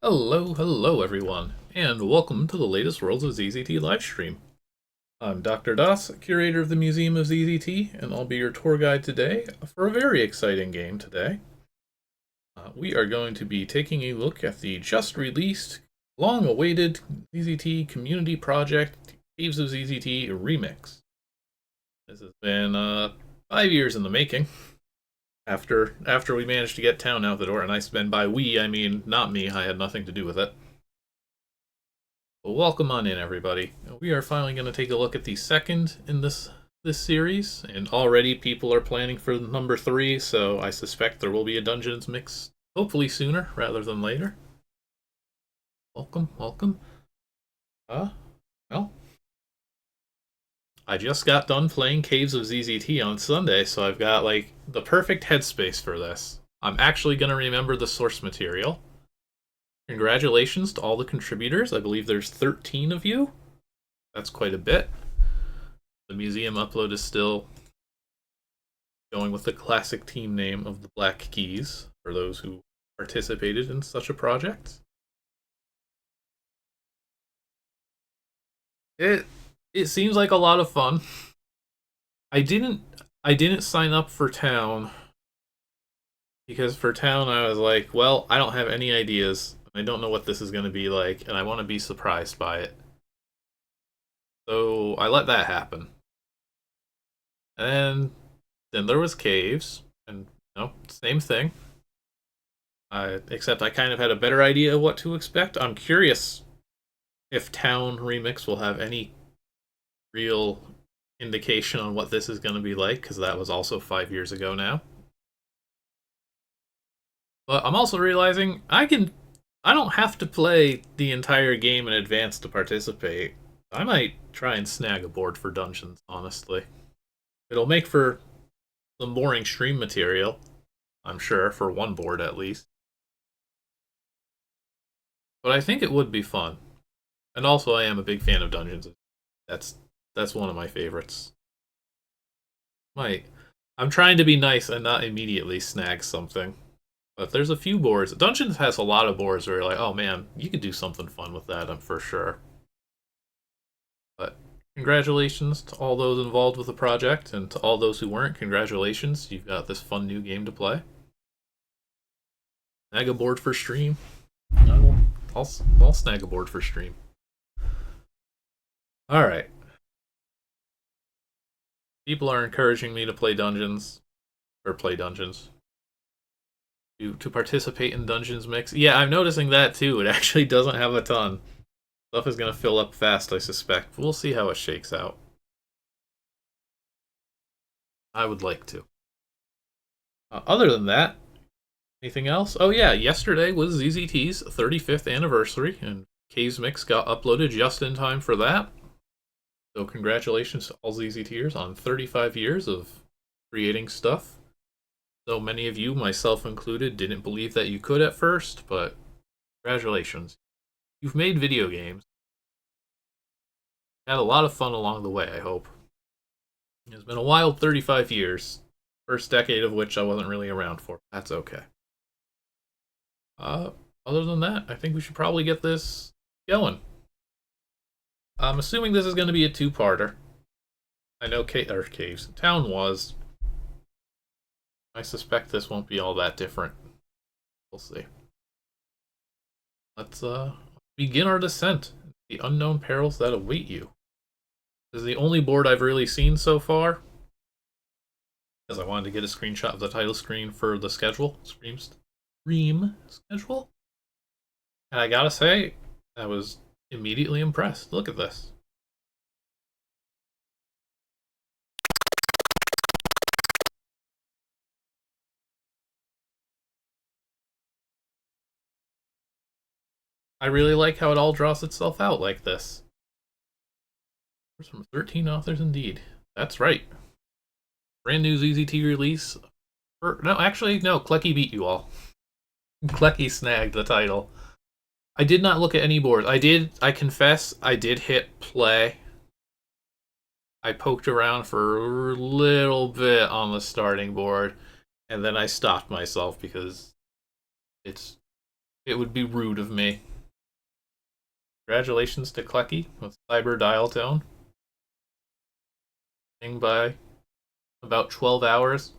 Hello everyone, and welcome to the latest Worlds of ZZT livestream. I'm Dr. Das, curator of the Museum of ZZT, and I'll be your tour guide today for a very exciting game today. We are going to be taking a look at the just released, long-awaited ZZT community project, Caves of ZZT Remix. This has been 5 years in the making. After we managed to get town out the door, and by we, I mean not me, I had nothing to do with it. Well, welcome on in, everybody. We are finally going to take a look at the second in this series, and already people are planning for number 3, so I suspect there will be a Dungeons mix, hopefully sooner rather than later. Welcome. Well, I just got done playing Caves of ZZT on Sunday, so I've got, like, the perfect headspace for this. I'm actually going to remember the source material. Congratulations to all the contributors. I believe there's 13 of you. That's quite a bit. The museum upload is still going with the classic team name of the Black Keys, for those who participated in such a project. It seems like a lot of fun. I didn't sign up for town because for town I was like, well, I don't have any ideas. I don't know what this is going to be like, and I want to be surprised by it. So I let that happen. And then there was Caves, and same thing. Except I kind of had a better idea of what to expect. I'm curious if Town Remix will have any real indication on what this is going to be like, because that was also 5 years ago now. But I'm also realizing I don't have to play the entire game in advance to participate. I might try and snag a board for Dungeons, honestly. It'll make for some boring stream material, I'm sure, for one board at least. But I think it would be fun. And also, I am a big fan of Dungeons. That's one of my favorites. I'm trying to be nice and not immediately snag something. But there's a few boards. Dungeons has a lot of boards where you're like, oh man, you could do something fun with that, I'm for sure. But congratulations to all those involved with the project, and to all those who weren't, congratulations. You've got this fun new game to play. Snag a board for stream. I'll snag a board for stream. Alright. People are encouraging me to play Dungeons. Or play Dungeons. To participate in Dungeons Mix. Yeah, I'm noticing that too. It actually doesn't have a ton. Stuff is going to fill up fast, I suspect. We'll see how it shakes out. I would like to. Other than that, anything else? Oh yeah, yesterday was ZZT's 35th anniversary, and Caves Mix got uploaded just in time for that. So congratulations to all ZZTers on 35 years of creating stuff. So many of you, myself included, didn't believe that you could at first, but congratulations. You've made video games. Had a lot of fun along the way, I hope. It's been a wild 35 years. First decade of which I wasn't really around for. That's okay. Other than that, I think we should probably get this going. I'm assuming this is going to be a two-parter. I know Caves. Town was. I suspect this won't be all that different. We'll see. Let's begin our descent. The unknown perils that await you. This is the only board I've really seen so far, because I wanted to get a screenshot of the title screen for the schedule. Stream schedule? And I gotta say, I was immediately impressed. Look at this. I really like how it all draws itself out like this. From 13 authors indeed. That's right. Brand new ZZT release. No, Klecky beat you all. Klecky snagged the title. I did not look at any boards. I confess, I did hit play. I poked around for a little bit on the starting board, and then I stopped myself because it's It would be rude of me. Congratulations to Klecky with Cyber Dial Tone. By about 12 hours.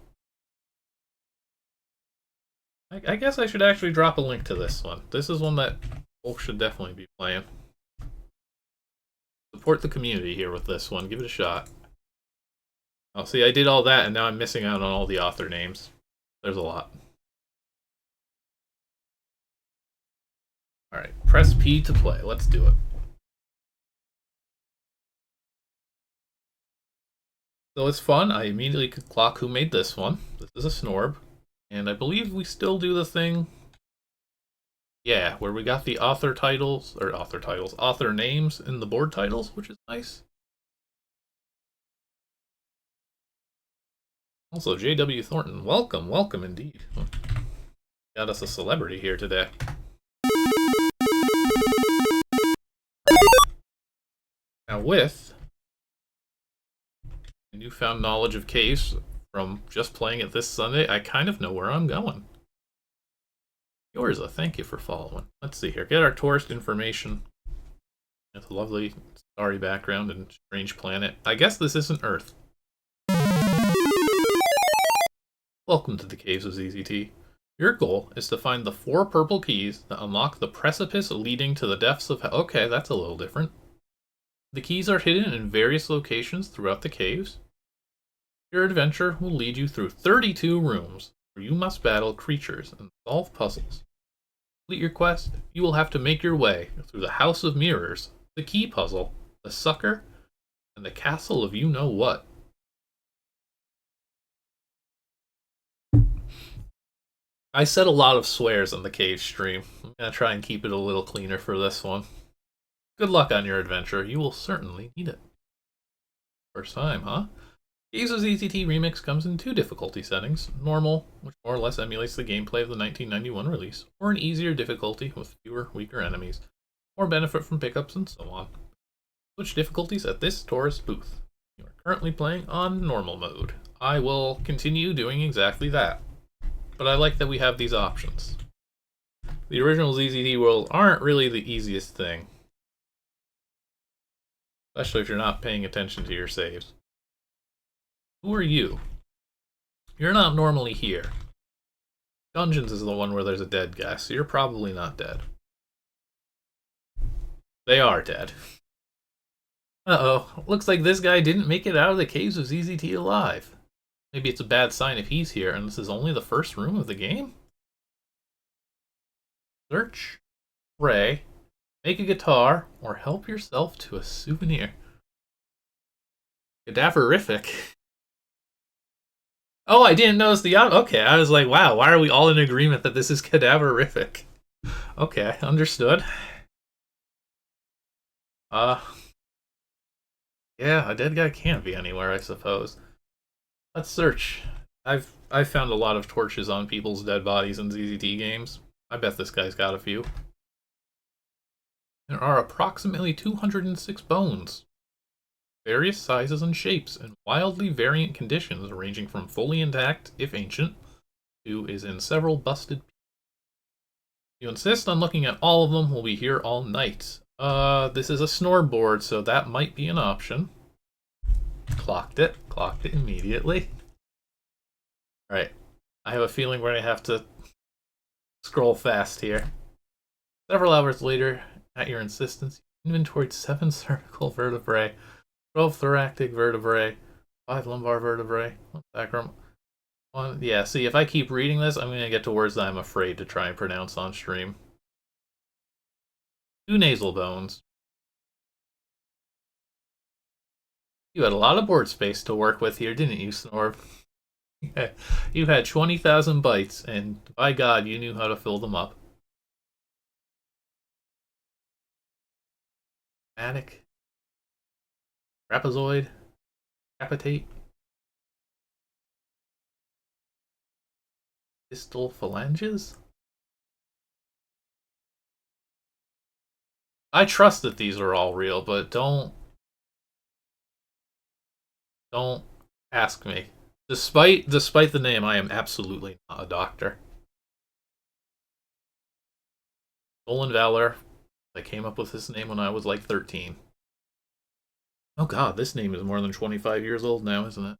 I guess I should actually drop a link to this one. This is one that folks should definitely be playing. Support the community here with this one. Give it a shot. Oh, see, I did all that, and now I'm missing out on all the author names. There's a lot. Alright, press P to play. Let's do it. So it's fun. I immediately could clock who made this one. This is a Snorb. And I believe we still do the thing, yeah, where we got the author names in the board titles, which is nice. Also, J.W. Thornton, welcome, welcome indeed. Got us a celebrity here today. Now with newfound knowledge of Caves from just playing it this Sunday, I kind of know where I'm going. Yorza, thank you for following. Let's see here. Get our tourist information. It's a lovely starry background and strange planet. I guess this isn't Earth. Welcome to the Caves of ZZT. Your goal is to find the 4 purple keys that unlock the precipice leading to the depths of hell. Okay, that's a little different. The keys are hidden in various locations throughout the caves. Your adventure will lead you through 32 rooms, where you must battle creatures and solve puzzles. To complete your quest, you will have to make your way through the House of Mirrors, the Key Puzzle, the Sucker, and the Castle of You-Know-What. I said a lot of swears on the cave stream. I'm going to try and keep it a little cleaner for this one. Good luck on your adventure. You will certainly need it. First time, huh? Caves of ZZT Remix comes in 2 difficulty settings, normal, which more or less emulates the gameplay of the 1991 release, or an easier difficulty with fewer, weaker enemies, more benefit from pickups, and so on. Switch difficulties at this tourist booth. You are currently playing on normal mode. I will continue doing exactly that, but I like that we have these options. The original ZZT worlds aren't really the easiest thing, especially if you're not paying attention to your saves. Who are you? You're not normally here. Dungeons is the one where there's a dead guy, so you're probably not dead. They are dead. Uh-oh, looks like this guy didn't make it out of the Caves of ZZT alive. Maybe it's a bad sign if he's here and this is only the first room of the game? Search, pray, make a guitar, or help yourself to a souvenir. Cadaverific. Oh, I didn't notice the okay, I was like, wow, why are we all in agreement that this is cadaverific? Okay, understood. Yeah, a dead guy can't be anywhere, I suppose. Let's search. I've found a lot of torches on people's dead bodies in ZZT games. I bet this guy's got a few. There are approximately 206 bones. Various sizes and shapes, and wildly variant conditions ranging from fully intact, if ancient, to is in several busted pieces. If you insist on looking at all of them, we'll be here all night. This is a snore board, so that might be an option. Clocked it immediately. Alright, I have a feeling we're going to have to scroll fast here. Several hours later, at your insistence, you inventoried 7 cervical vertebrae, 12 thoracic vertebrae, 5 lumbar vertebrae, 1 sacrum, 1... Yeah, see, if I keep reading this, I'm going to get to words that I'm afraid to try and pronounce on stream. 2 nasal bones. You had a lot of board space to work with here, didn't you, Snorb? You had 20,000 bytes, and by God, you knew how to fill them up. Attic. Trapezoid. Capitate. Distal phalanges? I trust that these are all real, but don't ask me. Despite the name, I am absolutely not a doctor. Stolen Valor. I came up with this name when I was like 13. Oh god, this name is more than 25 years old now, isn't it?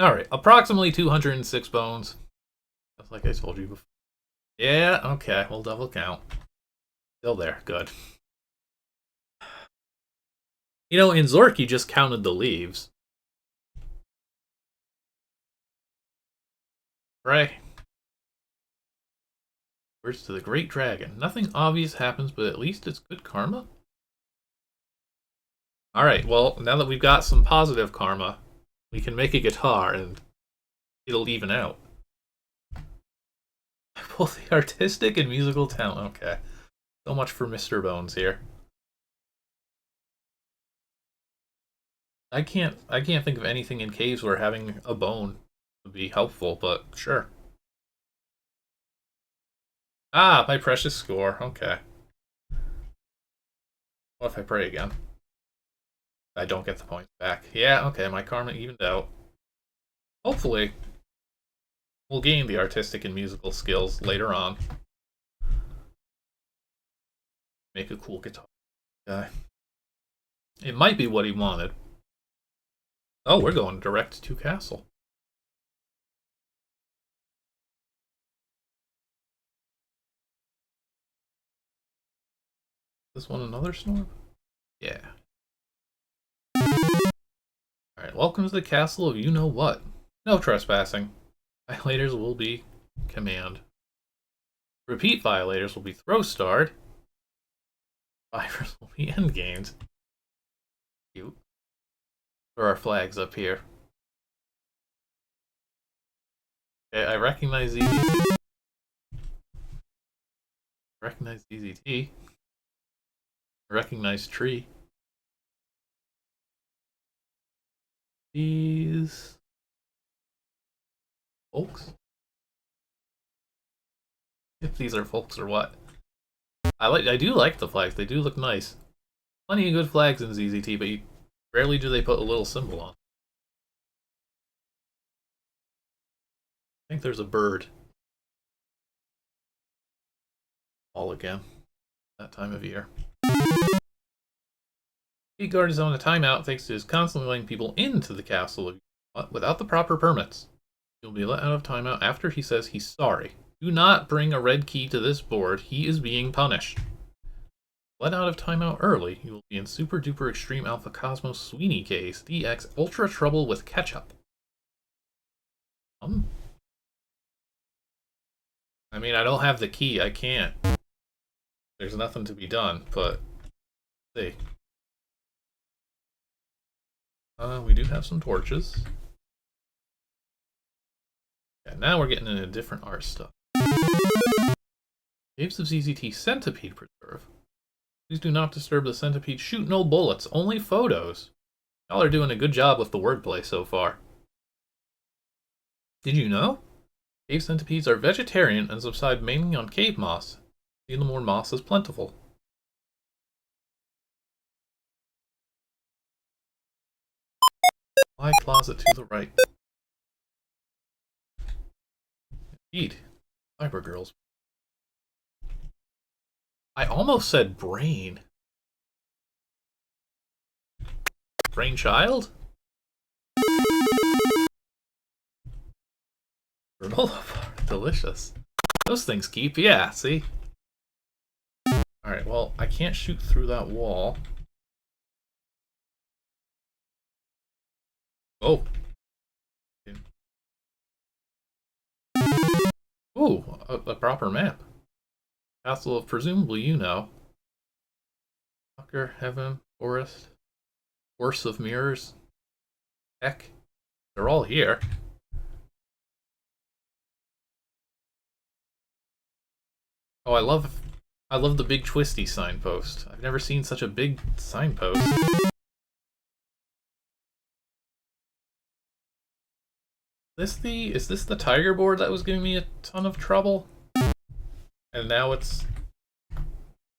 Alright, approximately 206 bones. Just like I told you before. Yeah, okay, we'll double count. Still there, good. You know, in Zork, you just counted the leaves. Pray. Words to the Great Dragon. Nothing obvious happens, but at least it's good karma? Alright, well, now that we've got some positive karma, we can make a guitar and it'll even out. Both the artistic and musical talent. Okay. So much for Mr. Bones here. I can't think of anything in caves where having a bone would be helpful, but sure. Ah, my precious score. Okay. What if I pray again? I don't get the points back. Yeah, okay, my karma evened out. Hopefully, we'll gain the artistic and musical skills later on. Make a cool guitar guy. It might be what he wanted. Oh, we're going direct to castle. This one another storm? Yeah. Alright, welcome to the castle of you-know-what. No trespassing. Violators will be command. Repeat violators will be throw-starred. Survivors will be endgamed. Cute. There are flags up here. Okay, I recognize ZZT. Recognize ZZT. Recognize tree. These folks. If these are folks or what. I do like the flags. They do look nice. Plenty of good flags in ZZT, but rarely do they put a little symbol on. I think there's a bird. All again. That time of year. Gate guard is on a timeout thanks to his constantly letting people into the castle without the proper permits. He'll be let out of timeout after he says he's sorry. Do not bring a red key to this board. He is being punished. Let out of timeout early, you will be in Super Duper Extreme Alpha Cosmos Sweeney case, DX Ultra Trouble with Ketchup. I mean, I don't have the key. I can't. There's nothing to be done, but let's see. We do have some torches. Yeah, now we're getting into different art stuff. Caves of ZZT Centipede Preserve. Please do not disturb the centipede. Shoot no bullets, only photos. Y'all are doing a good job with the wordplay so far. Did you know? Cave centipedes are vegetarian and subside mainly on cave moss. See them where moss is plentiful. Why closet to the right? Indeed. Fiber girls. I almost said brain. Brainchild? Granola bar. Delicious. Those things keep, yeah, see? Alright, well, I can't shoot through that wall. Oh. Ooh, a proper map. Castle of presumably you know. Fucker, Heaven, Forest, Horse of Mirrors. Heck, they're all here. Oh, I love the big twisty signpost. I've never seen such a big signpost. Is this the tiger board that was giving me a ton of trouble? And now it's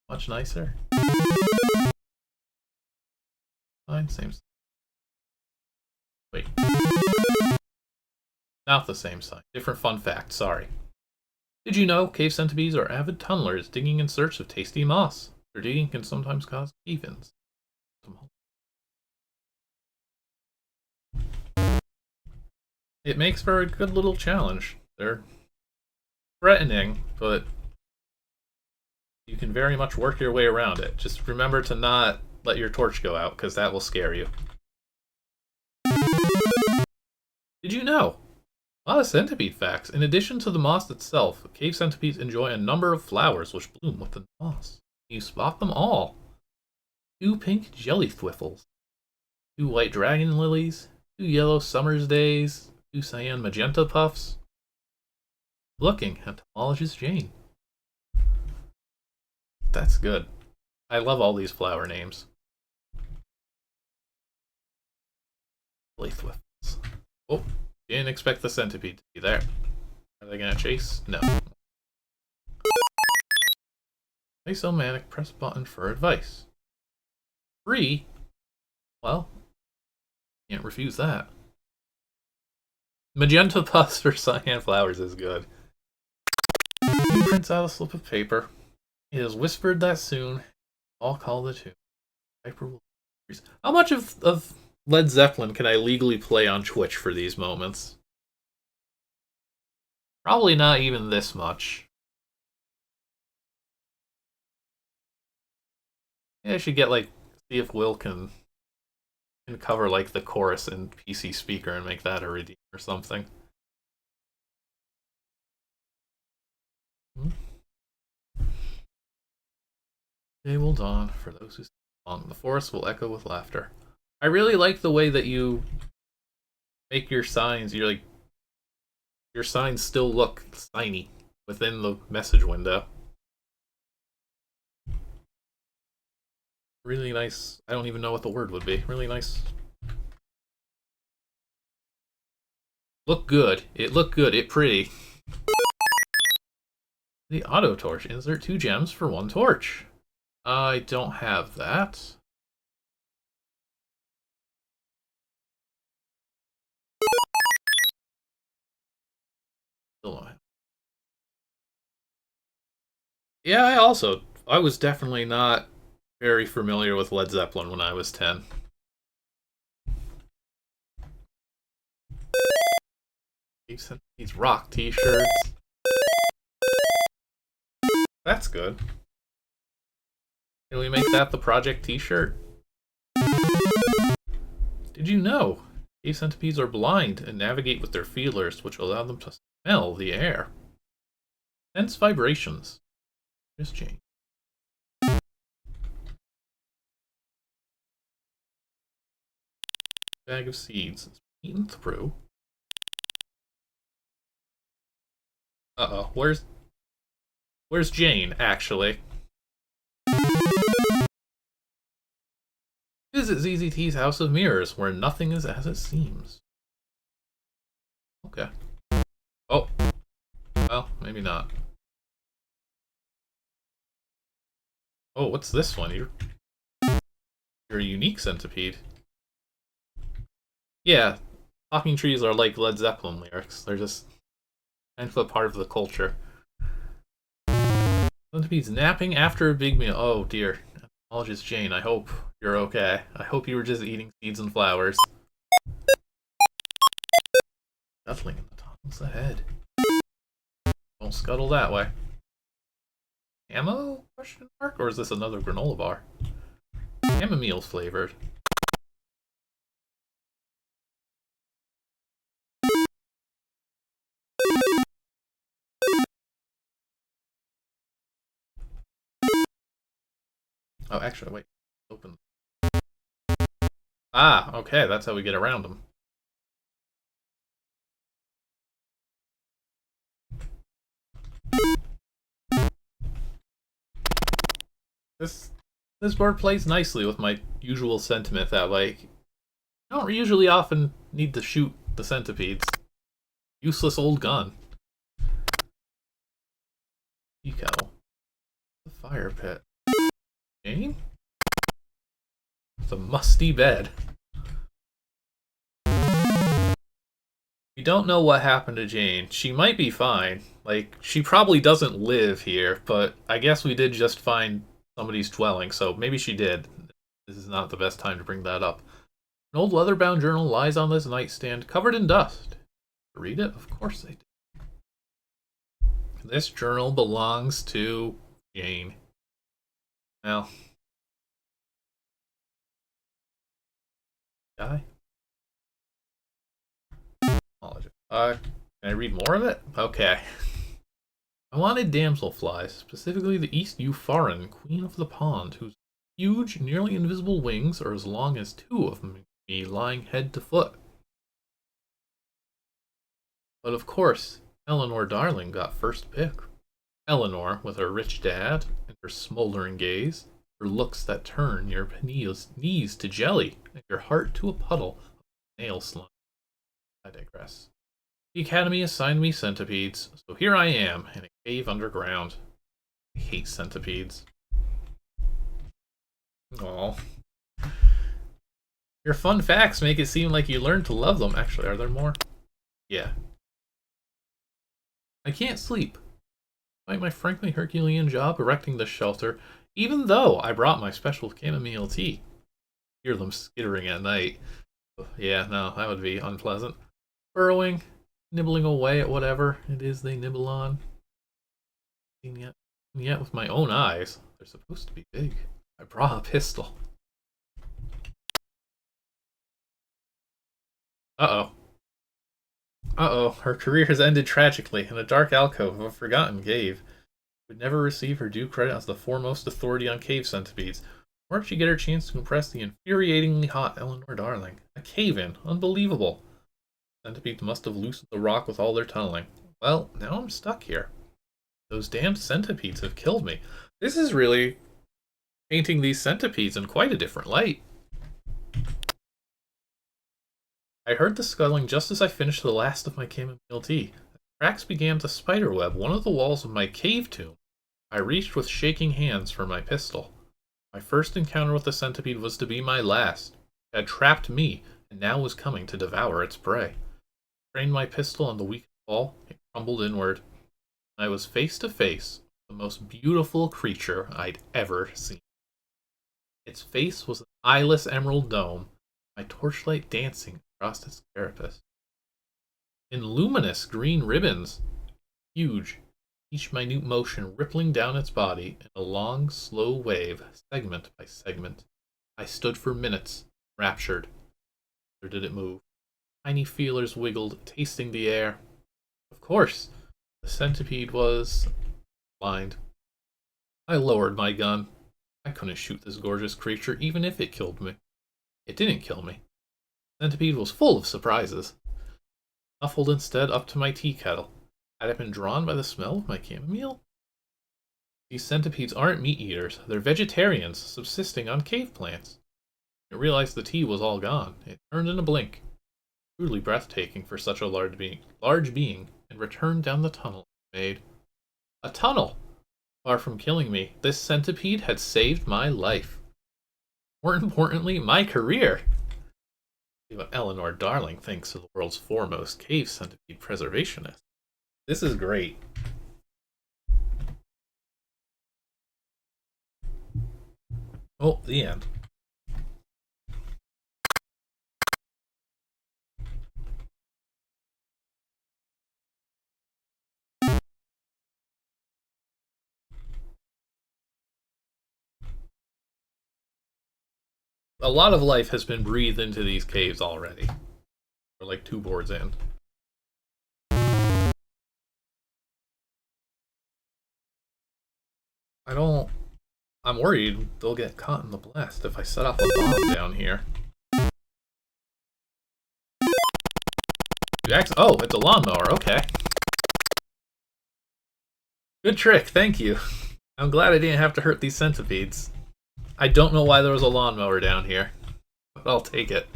much nicer. Fine, same. Wait. Not the same sign. Different fun fact, sorry. Did you know cave centipedes are avid tunnelers digging in search of tasty moss? Their digging can sometimes cause cave-ins. It makes for a good little challenge. They're threatening, but you can very much work your way around it. Just remember to not let your torch go out, because that will scare you. Did you know? A lot of centipede facts. In addition to the moss itself, cave centipedes enjoy a number of flowers which bloom within the moss. You spot them all. 2 pink jelly thwiffles, 2 white dragon lilies, 2 yellow summer's days, 2 cyan magenta puffs. Looking, entomologist Jane. That's good. I love all these flower names. Jelly thwiffles. Oh, didn't expect the centipede to be there. Are they gonna chase? No. Isomanic, press button for advice. Free? Well, can't refuse that. Magenta puffs for cyan flowers is good. He prints out a slip of paper. It is whispered that soon I'll call the tune. How much of Led Zeppelin can I legally play on Twitch for these moments? Probably not even this much. Yeah, I should get, like, see if Will can cover, like, the chorus in PC Speaker and make that a redeem or something. Day will dawn for those who stay long. The forest will echo with laughter. I really like the way that you make your signs. You're like, your signs still look tiny within the message window. Really nice. I don't even know what the word would be. Really nice. Look good. It looked good. It pretty. The auto torch. Insert 2 gems for 1 torch. I don't have that. Still don't have. Yeah, I was definitely not very familiar with Led Zeppelin when I was 10. These rock t-shirts. That's good. Can we make that the project t-shirt? Did you know cave centipedes are blind and navigate with their feelers, which allow them to smell the air? Sense vibrations. Just change. Bag of seeds. It's eaten through. Uh-oh, where's Jane, actually? Visit ZZT's House of Mirrors, where nothing is as it seems. Okay. Oh. Well, maybe not. Oh, what's this one? You're a unique centipede. Yeah, talking trees are like Led Zeppelin lyrics. They're just kind of a part of the culture. Centipedes napping after a big meal. Oh dear. Entomologist Jane, I hope you're okay. I hope you were just eating seeds and flowers. Duckling in the tunnels ahead. Don't scuttle that way. Ammo? Question mark? Or is this another granola bar? Chamomile flavored. Oh, actually, wait. Open. Ah, okay, that's how we get around them. This board plays nicely with my usual sentiment that, like, you don't usually often need to shoot the centipedes. Useless old gun. Tea kettle. The fire pit. Jane? It's a musty bed. We don't know what happened to Jane. She might be fine. Like, she probably doesn't live here, but I guess we did just find somebody's dwelling, so maybe she did. This is not the best time to bring that up. An old leather-bound journal lies on this nightstand, covered in dust. Read it? Of course I did. This journal belongs to Jane. Well, guy. Can I read more of it? Okay. I wanted damselflies, specifically the East Euphorin, queen of the pond, whose huge, nearly invisible wings are as long as two of me lying head to foot. But of course, Eleanor Darling got first pick. Eleanor, with her rich dad, and her smoldering gaze, her looks that turn your knees to jelly, and your heart to a puddle of nail slime. I digress. The Academy assigned me centipedes, so here I am, in a cave underground. I hate centipedes. Aw. Your fun facts make it seem like you learned to love them. Actually, are there more? Yeah. I can't sleep. Despite my frankly Herculean job erecting this shelter, even though I brought my special chamomile tea. Hear them skittering at night. Yeah, no, that would be unpleasant. Burrowing, nibbling away at whatever it is they nibble on. And yet with my own eyes, they're supposed to be big. I brought a pistol. Uh-oh. Uh-oh, her career has ended tragically in a dark alcove of a forgotten cave. She would never receive her due credit as the foremost authority on cave centipedes. Where did she get her chance to impress the infuriatingly hot Eleanor Darling? A cave-in. Unbelievable. Centipedes must have loosened the rock with all their tunneling. Well, now I'm stuck here. Those damned centipedes have killed me. This is really painting these centipedes in quite a different light. I heard the scuttling just as I finished the last of my chamomile tea. Cracks began to spiderweb one of the walls of my cave tomb. I reached with shaking hands for my pistol. My first encounter with the centipede was to be my last. It had trapped me, and now was coming to devour its prey. I trained my pistol on the weak wall, it crumbled inward. I was face to face with the most beautiful creature I'd ever seen. Its face was an eyeless emerald dome, my torchlight dancing across its carapace. In luminous green ribbons, huge, each minute motion rippling down its body in a long, slow wave, segment by segment. I stood for minutes, raptured. Or did it move? Tiny feelers wiggled, tasting the air. Of course, the centipede was blind. I lowered my gun. I couldn't shoot this gorgeous creature even if it killed me. It didn't kill me. The centipede was full of surprises. Snuffled instead up to my tea kettle. Had it been drawn by the smell of my chamomile? These centipedes aren't meat eaters. They're vegetarians, subsisting on cave plants. I realized the tea was all gone. It turned in a blink. Truly breathtaking for such a large being, and returned down the tunnel it made. A tunnel! Far from killing me, this centipede had saved my life. More importantly, my career. See what Eleanor Darling thinks of the world's foremost cave centipede preservationist. This is great. Oh, the end. A lot of life has been breathed into these caves already. We're like 2 boards in. I'm worried they'll get caught in the blast if I set off a bomb down here. Oh, it's a lawnmower, okay. Good trick, thank you. I'm glad I didn't have to hurt these centipedes. I don't know why there was a lawnmower down here, but I'll take it.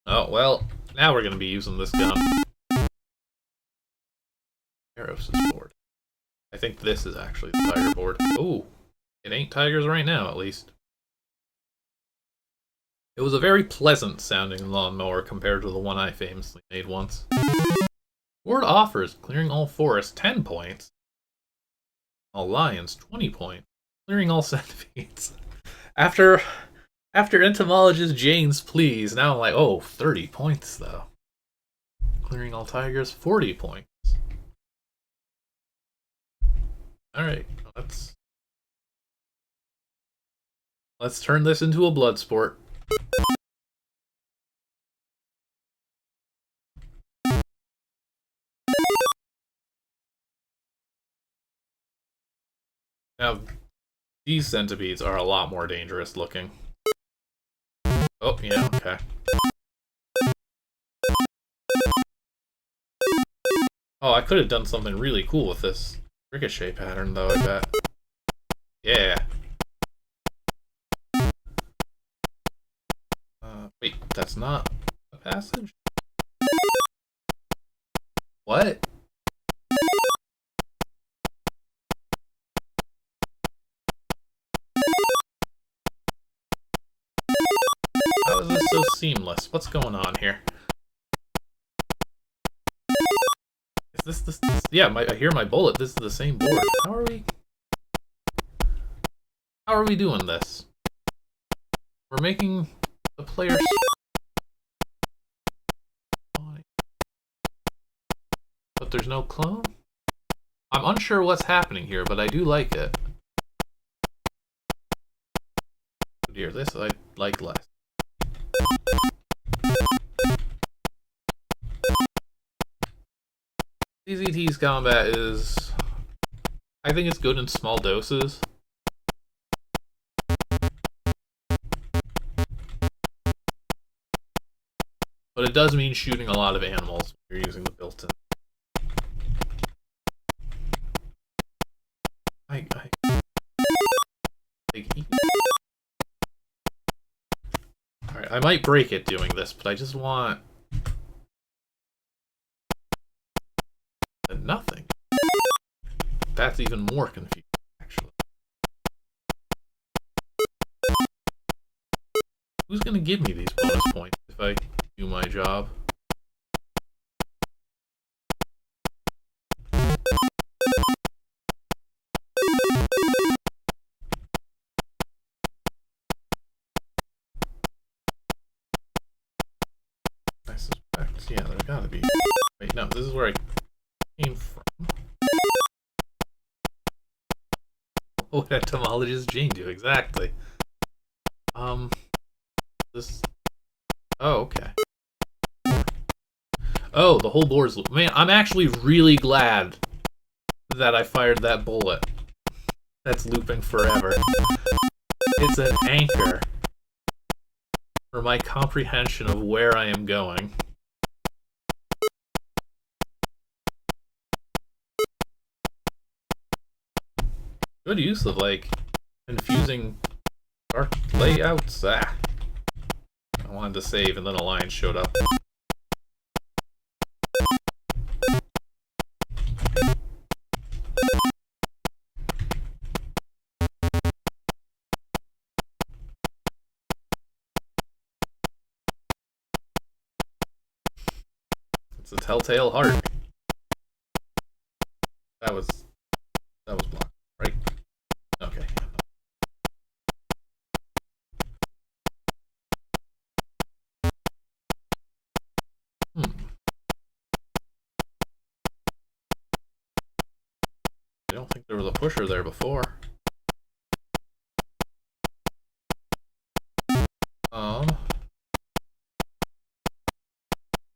Oh, well, now we're going to be using this gun. Eros' board. I think this is actually the tiger board. Ooh, it ain't tigers right now, at least. It was a very pleasant sounding lawnmower compared to the one I famously made once. Board offers clearing all forests 10 points. All lions 20 points. Clearing all centipedes. After entomologist Jane's pleas, now I'm like, oh, 30 points though. Clearing all tigers 40 points. Alright, let's turn this into a blood sport. Now, these centipedes are a lot more dangerous looking. Oh, yeah, okay. Oh, I could have done something really cool with this ricochet pattern, though, I bet. Yeah. Wait, that's not a passage? What? How is this so seamless? What's going on here? Is this yeah, I hear my bullet. This is the same board. How are we doing this? We're making the players... But there's no clone? I'm unsure what's happening here, but I do like it. Oh dear, this I like less. ZZT's combat is... I think it's good in small doses. But it does mean shooting a lot of animals when you're using the built-in. Alright, I might break it doing this, but I just want... nothing. That's even more confusing, actually. Who's gonna give me these bonus points if I do my job? I suspect, yeah, there gotta be. Wait, no, this is where I came from. What did entomologist Jane do exactly? This. Oh, okay. Oh, the whole board's... Man, I'm actually really glad that I fired that bullet. That's looping forever. It's an anchor for my comprehension of where I am going. Good use of, like, confusing dark layouts. Ah. I wanted to save and then a lion showed up. It's a telltale heart. That was blocked, right? Okay. I don't think there was a pusher there before.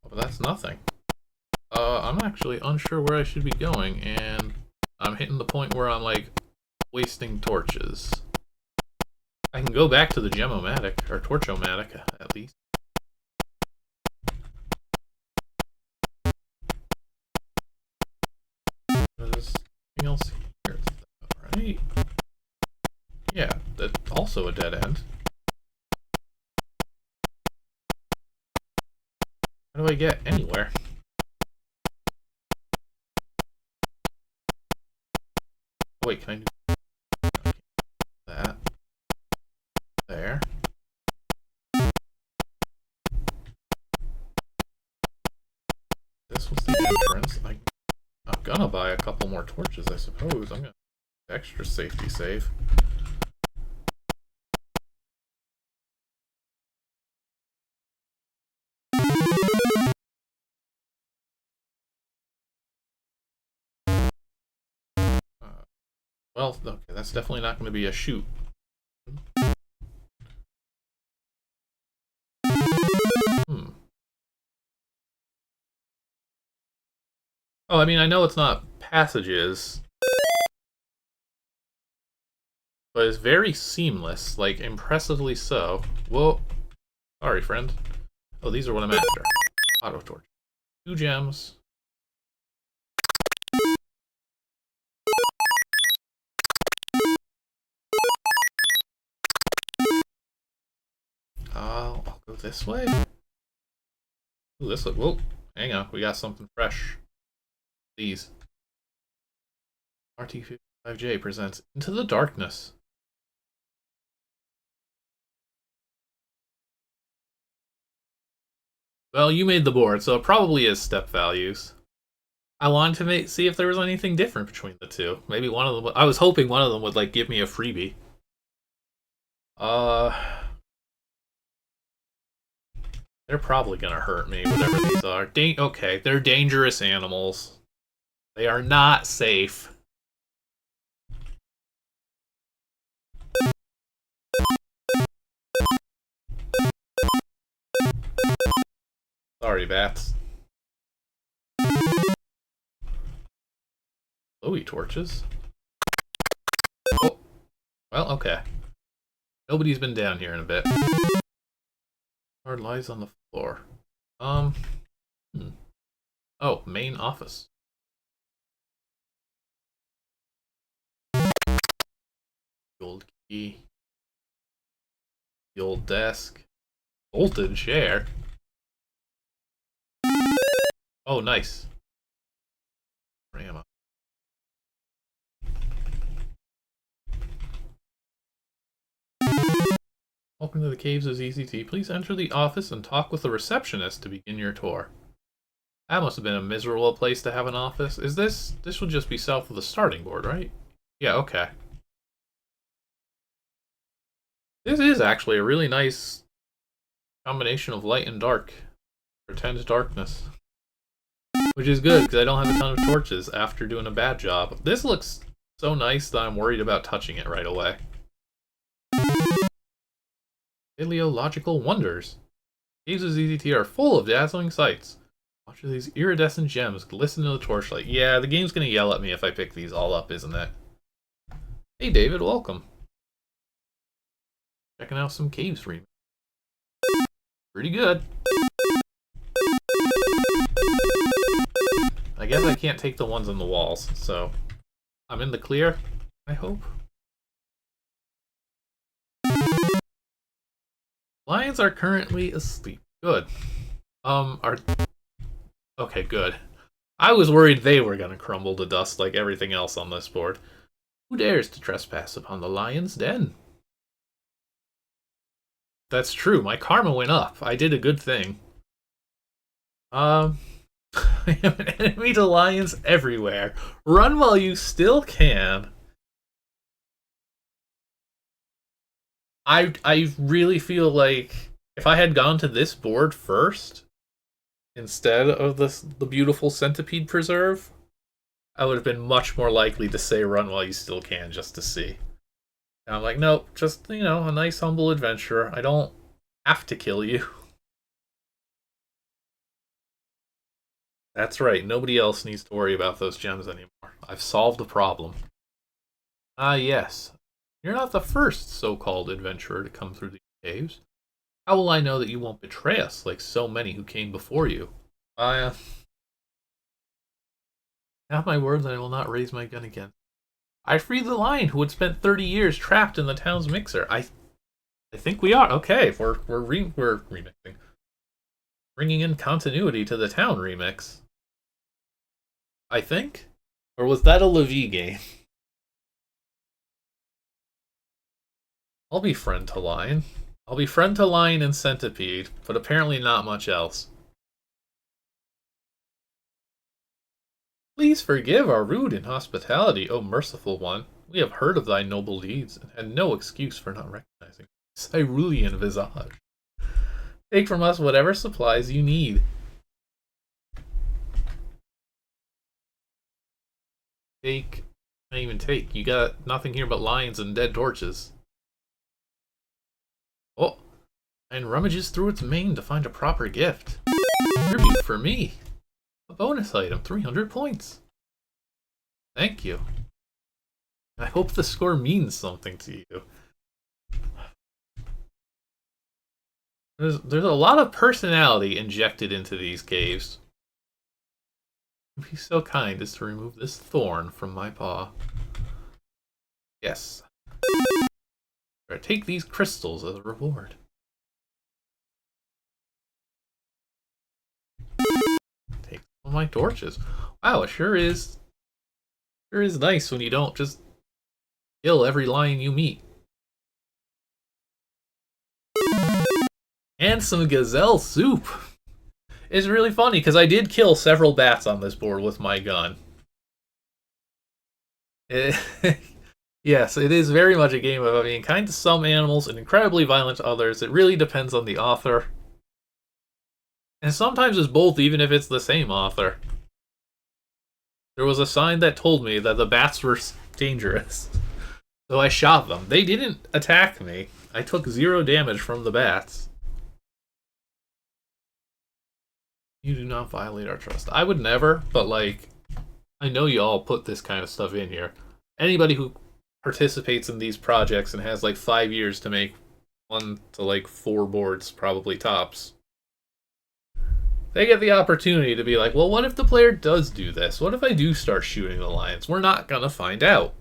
But that's nothing. I'm actually unsure where I should be going, and I'm hitting the point where I'm, like, wasting torches. I can go back to the Gem-O-Matic, or Torch-O-Matic, at least. There's anything else here? Right? Yeah, that's also a dead end. How do I get anywhere? Wait, can I do that? There. gonna buy a couple more torches, I suppose. I'm gonna extra safety save. Well, okay, that's definitely not going to be a shoot. Oh, I mean, I know it's not passages, but it's very seamless, like, impressively so. Whoa. Sorry, friend. Oh, these are what I'm after. Auto torch. 2 gems. I'll go this way. Ooh, this look. Whoa. Hang on, we got something fresh. These. RT55J presents Into the Darkness. Well, you made the board, so it probably is step values. I wanted to see if there was anything different between the two. Maybe one of them. I was hoping one of them would like give me a freebie. They're probably gonna hurt me, whatever these are. Okay, they're dangerous animals. They are not safe. Sorry, bats. Chloe torches. Oh, well, okay. Nobody's been down here in a bit. Card lies on the floor. Oh, main office. The old key. The old desk. Bolted chair. Oh, nice. Ammo. Welcome to the Caves of ZZT. Please enter the office and talk with the receptionist to begin your tour. That must have been a miserable place to have an office. This would just be south of the starting board, right? Yeah, okay. This is actually a really nice combination of light and dark. Pretend darkness. Which is good, because I don't have a ton of torches after doing a bad job. This looks so nice that I'm worried about touching it right away. Paleological wonders. Caves of ZZT are full of dazzling sights. Watch these iridescent gems. Listen to the torchlight. Yeah, the game's gonna yell at me if I pick these all up, isn't it? Hey David, welcome. Checking out some Caves remix. Pretty good. I guess I can't take the ones on the walls, so I'm in the clear, I hope. Lions are currently asleep. Good. Okay, good. I was worried they were gonna crumble to dust like everything else on this board. Who dares to trespass upon the lion's den? That's true, my karma went up. I did a good thing. I am an enemy to lions everywhere. Run while you still can. I really feel like if I had gone to this board first instead of the beautiful centipede preserve, I would have been much more likely to say run while you still can just to see. And I'm like, nope, just, you know, a nice humble adventurer. I don't have to kill you. That's right, nobody else needs to worry about those gems anymore. I've solved the problem. Ah, yes. You're not the first so-called adventurer to come through these caves. How will I know that you won't betray us like so many who came before you? I have my words and I will not raise my gun again. I freed the lion who had spent 30 years trapped in the town's mixer. I think we are. Okay, we're remixing. Bringing in continuity to the town remix. I think? Or was that a Levy game? I'll be friend to lion. I'll be friend to lion and centipede, but apparently not much else. Please forgive our rude inhospitality, O merciful one. We have heard of thy noble deeds, and had no excuse for not recognizing cerulean visage. Take from us whatever supplies you need. Take... Can't even take. You got nothing here but lions and dead torches. Oh, and rummages through its mane to find a proper gift. Tribute for me. A bonus item, 300 points. Thank you. I hope the score means something to you. There's a lot of personality injected into these caves. Be so kind as to remove this thorn from my paw. Yes. Take these crystals as a reward. Take some of my torches. Wow, it sure is nice when you don't just kill every lion you meet. And some gazelle soup. It's really funny because I did kill several bats on this board with my gun. Yes, it is very much a game about being kind to some animals and incredibly violent to others. It really depends on the author. And sometimes it's both, even if it's the same author. There was a sign that told me that the bats were dangerous. So I shot them. They didn't attack me. I took 0 damage from the bats. You do not violate our trust. I would never, but like, I know you all put this kind of stuff in here. Anybody who participates in these projects and has like 5 years to make 1 to like 4 boards, probably tops, they get the opportunity to be like, well, what if the player does do this? What if I do start shooting the lions? We're not gonna find out.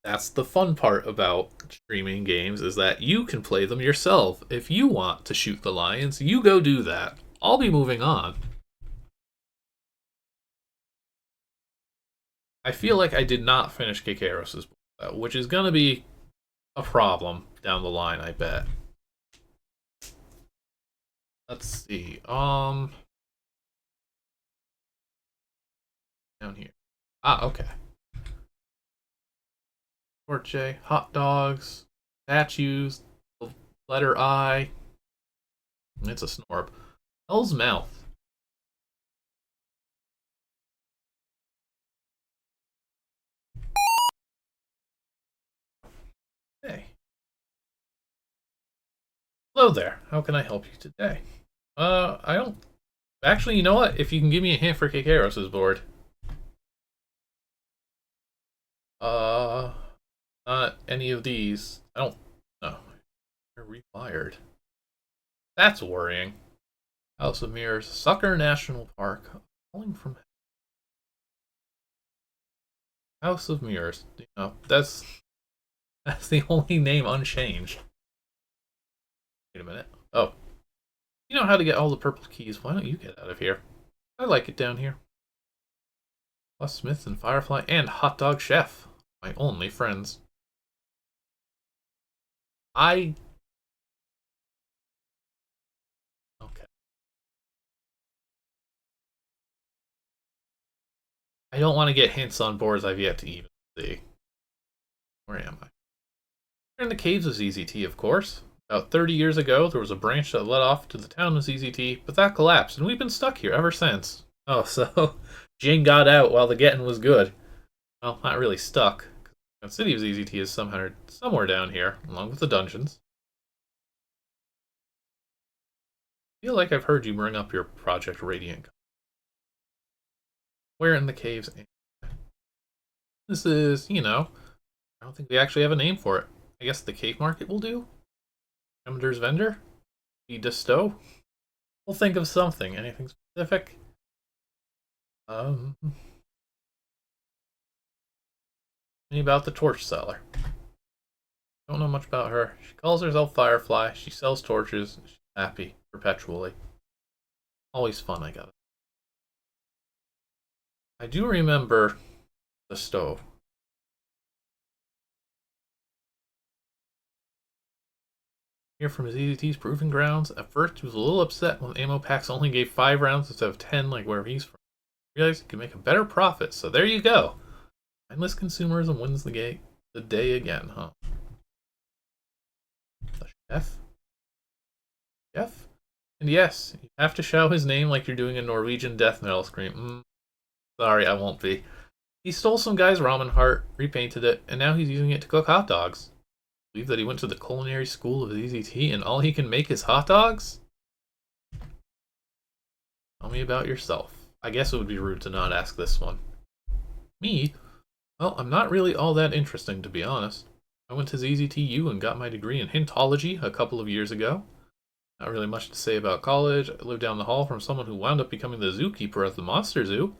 That's the fun part about streaming games, is that you can play them yourself. If you want to shoot the lions, you go do that. I'll be moving on. I feel like I did not finish Kikaros' book, which is going to be a problem down the line, I bet. Let's see. Down here. Ah, okay. Torche, hot dogs, statues, the letter I. It's a snorb. Hell's mouth. Hey. Hello there. How can I help you today? I don't... Actually, you know what? If you can give me a hint for Kikaros' board. Not any of these. I don't know. They're rewired. That's worrying. House of Mirrors. Sucker National Park. Calling from... House of Mirrors. You know, that's the only name unchanged. Wait a minute. Oh. You know how to get all the purple keys. Why don't you get out of here? I like it down here. Plus Smith and Firefly and Hot Dog Chef. My only friends. Okay. I don't want to get hints on boards I've yet to even see. Where am I? We're in the Caves of ZZT, of course. About 30 years ago, there was a branch that led off to the town of ZZT, but that collapsed, and we've been stuck here ever since. Oh, so Jane got out while the getting was good. Well, not really stuck. The city of ZZT is somewhere down here, along with the dungeons. I feel like I've heard you bring up your Project Radiant. Where in the caves? This is, you know, I don't think we actually have a name for it. I guess the cave market will do? Commander's vendor? The Disto? We'll think of something. Anything specific? Any about the torch seller? Don't know much about her. She calls herself Firefly. She sells torches. She's happy perpetually. Always fun, I got it. I do remember the stove. Here from ZZT's Proving Grounds. At first, he was a little upset when ammo packs only gave 5 rounds instead of 10, like where he's from. He realized he could make a better profit, so there you go. Mindless consumerism wins the day again, huh? The chef? Chef? And yes, you have to shout his name like you're doing a Norwegian death metal scream. Sorry, I won't be. He stole some guy's ramen heart, repainted it, and now he's using it to cook hot dogs. Believe that he went to the culinary school of ZZT and all he can make is hot dogs? Tell me about yourself. I guess it would be rude to not ask this one. Me? Well, I'm not really all that interesting, to be honest. I went to ZZTU and got my degree in hintology a couple of years ago. Not really much to say about college. I lived down the hall from someone who wound up becoming the zookeeper at the Monster Zoo.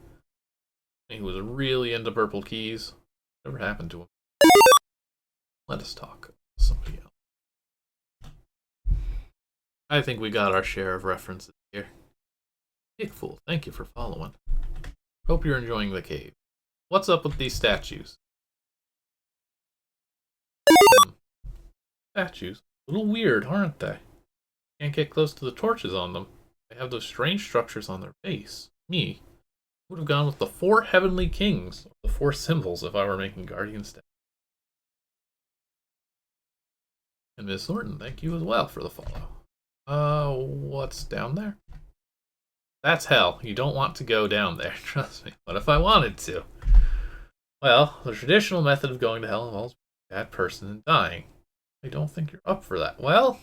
He was really into purple keys. Whatever happened to him? Let us talk about somebody else. I think we got our share of references here. Hickfool, thank you for following. Hope you're enjoying the cave. What's up with these statues? Statues? A little weird, aren't they? Can't get close to the torches on them. They have those strange structures on their base. Me would have gone with the 4 heavenly kings, or the 4 symbols, if I were making guardian statues. And Ms. Thornton, thank you as well for the follow. What's down there? That's hell. You don't want to go down there, trust me. What if I wanted to? Well, the traditional method of going to hell involves being a bad person and dying. I don't think you're up for that. Well,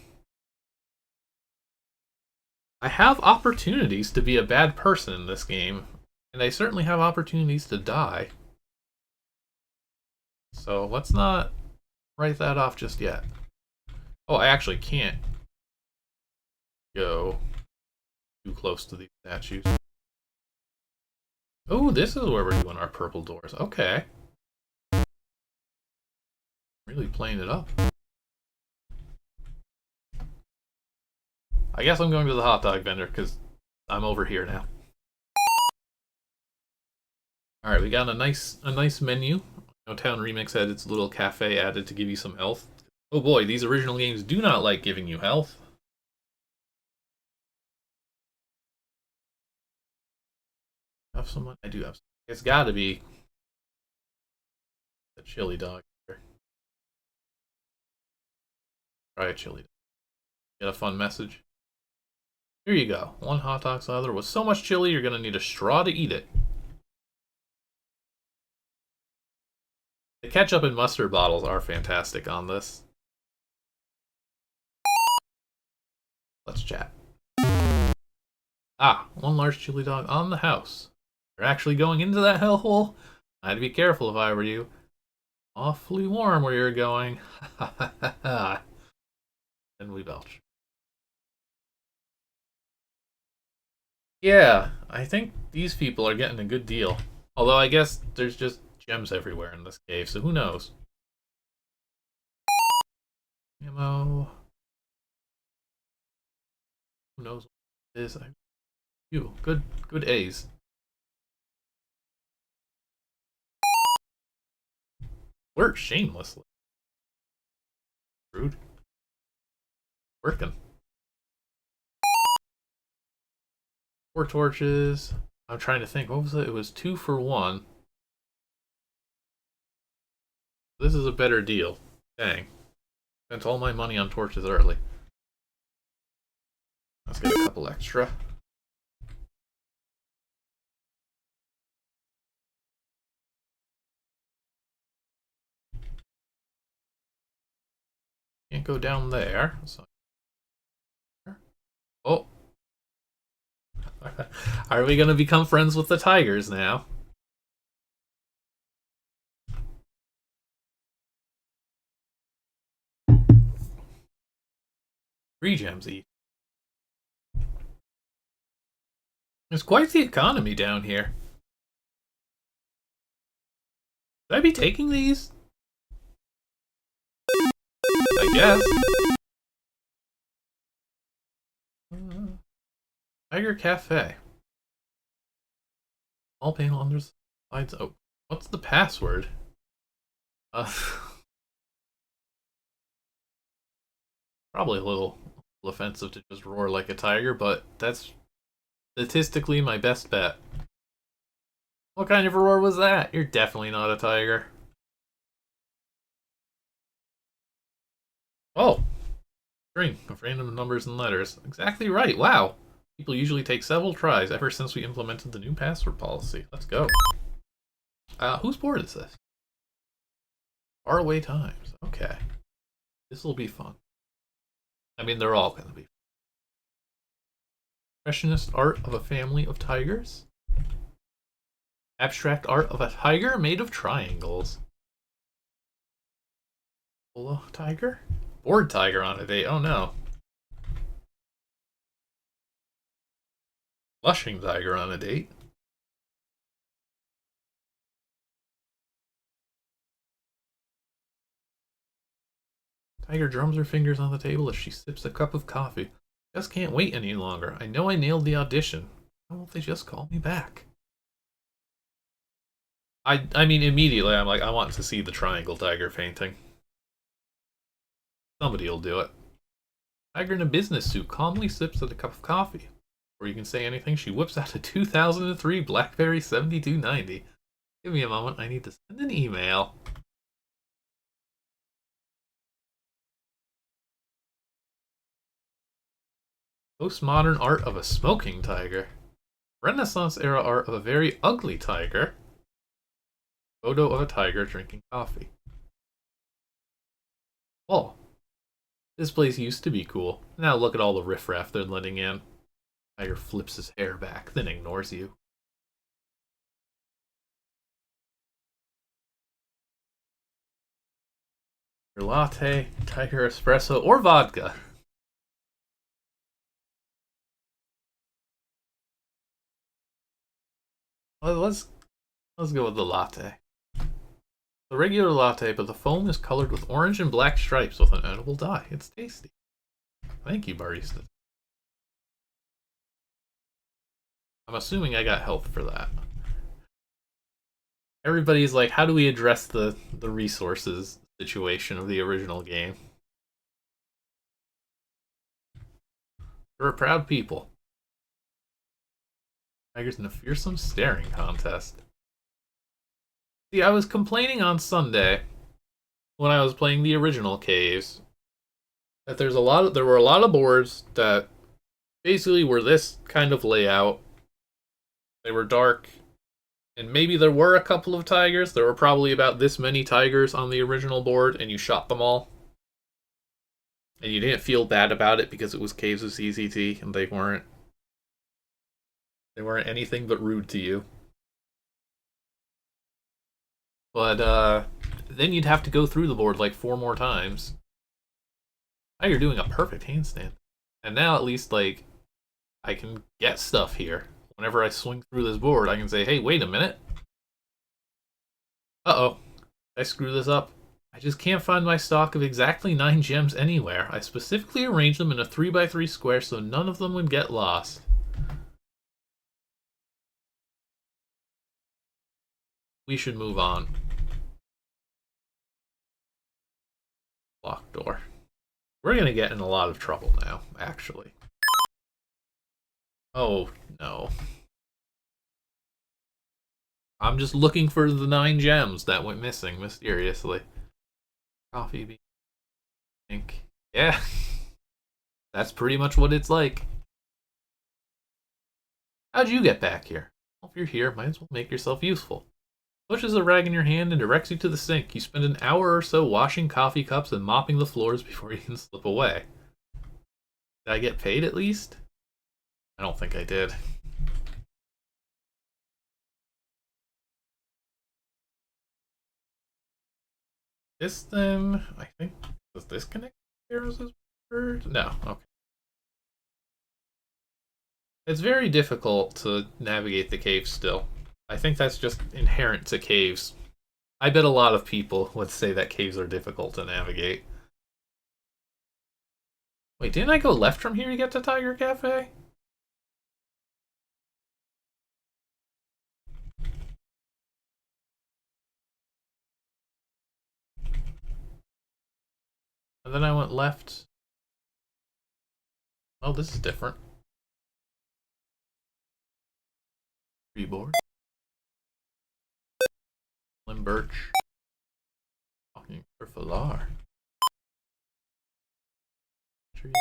I have opportunities to be a bad person in this game, and I certainly have opportunities to die. So let's not write that off just yet. Oh, I actually can't go too close to these statues. Oh, this is where we're doing our purple doors. Okay. Really playing it up. I guess I'm going to the hot dog vendor because I'm over here now. Alright, we got a nice menu. No Town Remix had its little cafe added to give you some health. Oh boy, these original games do not like giving you health. Have someone? I do have some. It's gotta be a chili dog here. Try a chili dog. Get a fun message. Here you go. 1 hot dog slather with so much chili you're gonna need a straw to eat it. The ketchup and mustard bottles are fantastic on this. Let's chat. Ah, 1 large chili dog on the house. You're actually going into that hellhole? I'd be careful if I were you. Awfully warm where you're going. And we belch. Yeah, I think these people are getting a good deal. Although I guess there's just gems everywhere in this cave, so who knows? Ammo. Who knows what it is? You, good A's. Flirt shamelessly. Rude. Working. 4 torches. I'm trying to think. What was it? It was 2 for 1. This is a better deal. Dang. Spent all my money on torches early. Let's get a couple extra. Can't go down there. So... Oh. Are we gonna become friends with the tigers now? Free gems each. There's quite the economy down here. Should I be taking these? I guess. Tiger Cafe. All panel under slides. Oh, what's the password? Probably a little offensive to just roar like a tiger, but that's statistically my best bet. What kind of a roar was that? You're definitely not a tiger. Oh, string of random numbers and letters. Exactly right. Wow. People usually take several tries ever since we implemented the new password policy. Let's go. Whose board is this? Faraway Times. Okay. This will be fun. I mean, they're all going to be. Impressionist art of a family of tigers. Abstract art of a tiger made of triangles. Polo tiger? Bored tiger on a date. Oh no. Blushing tiger on a date. Tiger drums her fingers on the table as she sips a cup of coffee. Just can't wait any longer. I know I nailed the audition. Why won't they just call me back? I mean, immediately I'm like, I want to see the triangle tiger painting. Somebody will do it. Tiger in a business suit calmly sips at a cup of coffee. Before you can say anything, she whips out a 2003 BlackBerry 7290. Give me a moment, I need to send an email. Postmodern art of a smoking tiger. Renaissance era art of a very ugly tiger. Photo of a tiger drinking coffee. Oh, this place used to be cool. Now look at all the riffraff they're letting in. Tiger flips his hair back, then ignores you. Your latte, tiger espresso, or vodka. Let's go with the latte. The regular latte, but the foam is colored with orange and black stripes with an edible dye. It's tasty. Thank you, barista. I'm assuming I got health for that. Everybody's like, how do we address the resources situation of the original game? We're a proud people. Tigers in a fearsome staring contest. See, I was complaining on Sunday when I was playing the original Caves that there were a lot of boards that basically were this kind of layout. They were dark, and maybe there were a couple of tigers. There were probably about this many tigers on the original board, and you shot them all. And you didn't feel bad about it because it was Caves of ZZT, and they weren't anything but rude to you. But then you'd have to go through the board like 4 more times. Now you're doing a perfect handstand. And now at least, like, I can get stuff here. Whenever I swing through this board, I can say, hey, wait a minute. Uh-oh. Did I screw this up? I just can't find my stock of exactly 9 gems anywhere. I specifically arranged them in a 3x3 square so none of them would get lost. We should move on. Locked door. We're gonna get in a lot of trouble now, actually. Oh, no. I'm just looking for the 9 gems that went missing mysteriously. Coffee bean. Pink. Yeah. That's pretty much what it's like. How'd you get back here? Well, if you're here, might as well make yourself useful. Pushes a rag in your hand and directs you to the sink. You spend an hour or so washing coffee cups and mopping the floors before you can slip away. Did I get paid at least? I don't think I did. This then, I think, does this connect arrows as bird? No, okay. It's very difficult to navigate the cave still. I think that's just inherent to caves. I bet a lot of people would say that caves are difficult to navigate. Wait, didn't I go left from here to get to Tiger Cafe? And then I went left Oh, this is different. Tree board. Limb birch. Talking Falar. Tree.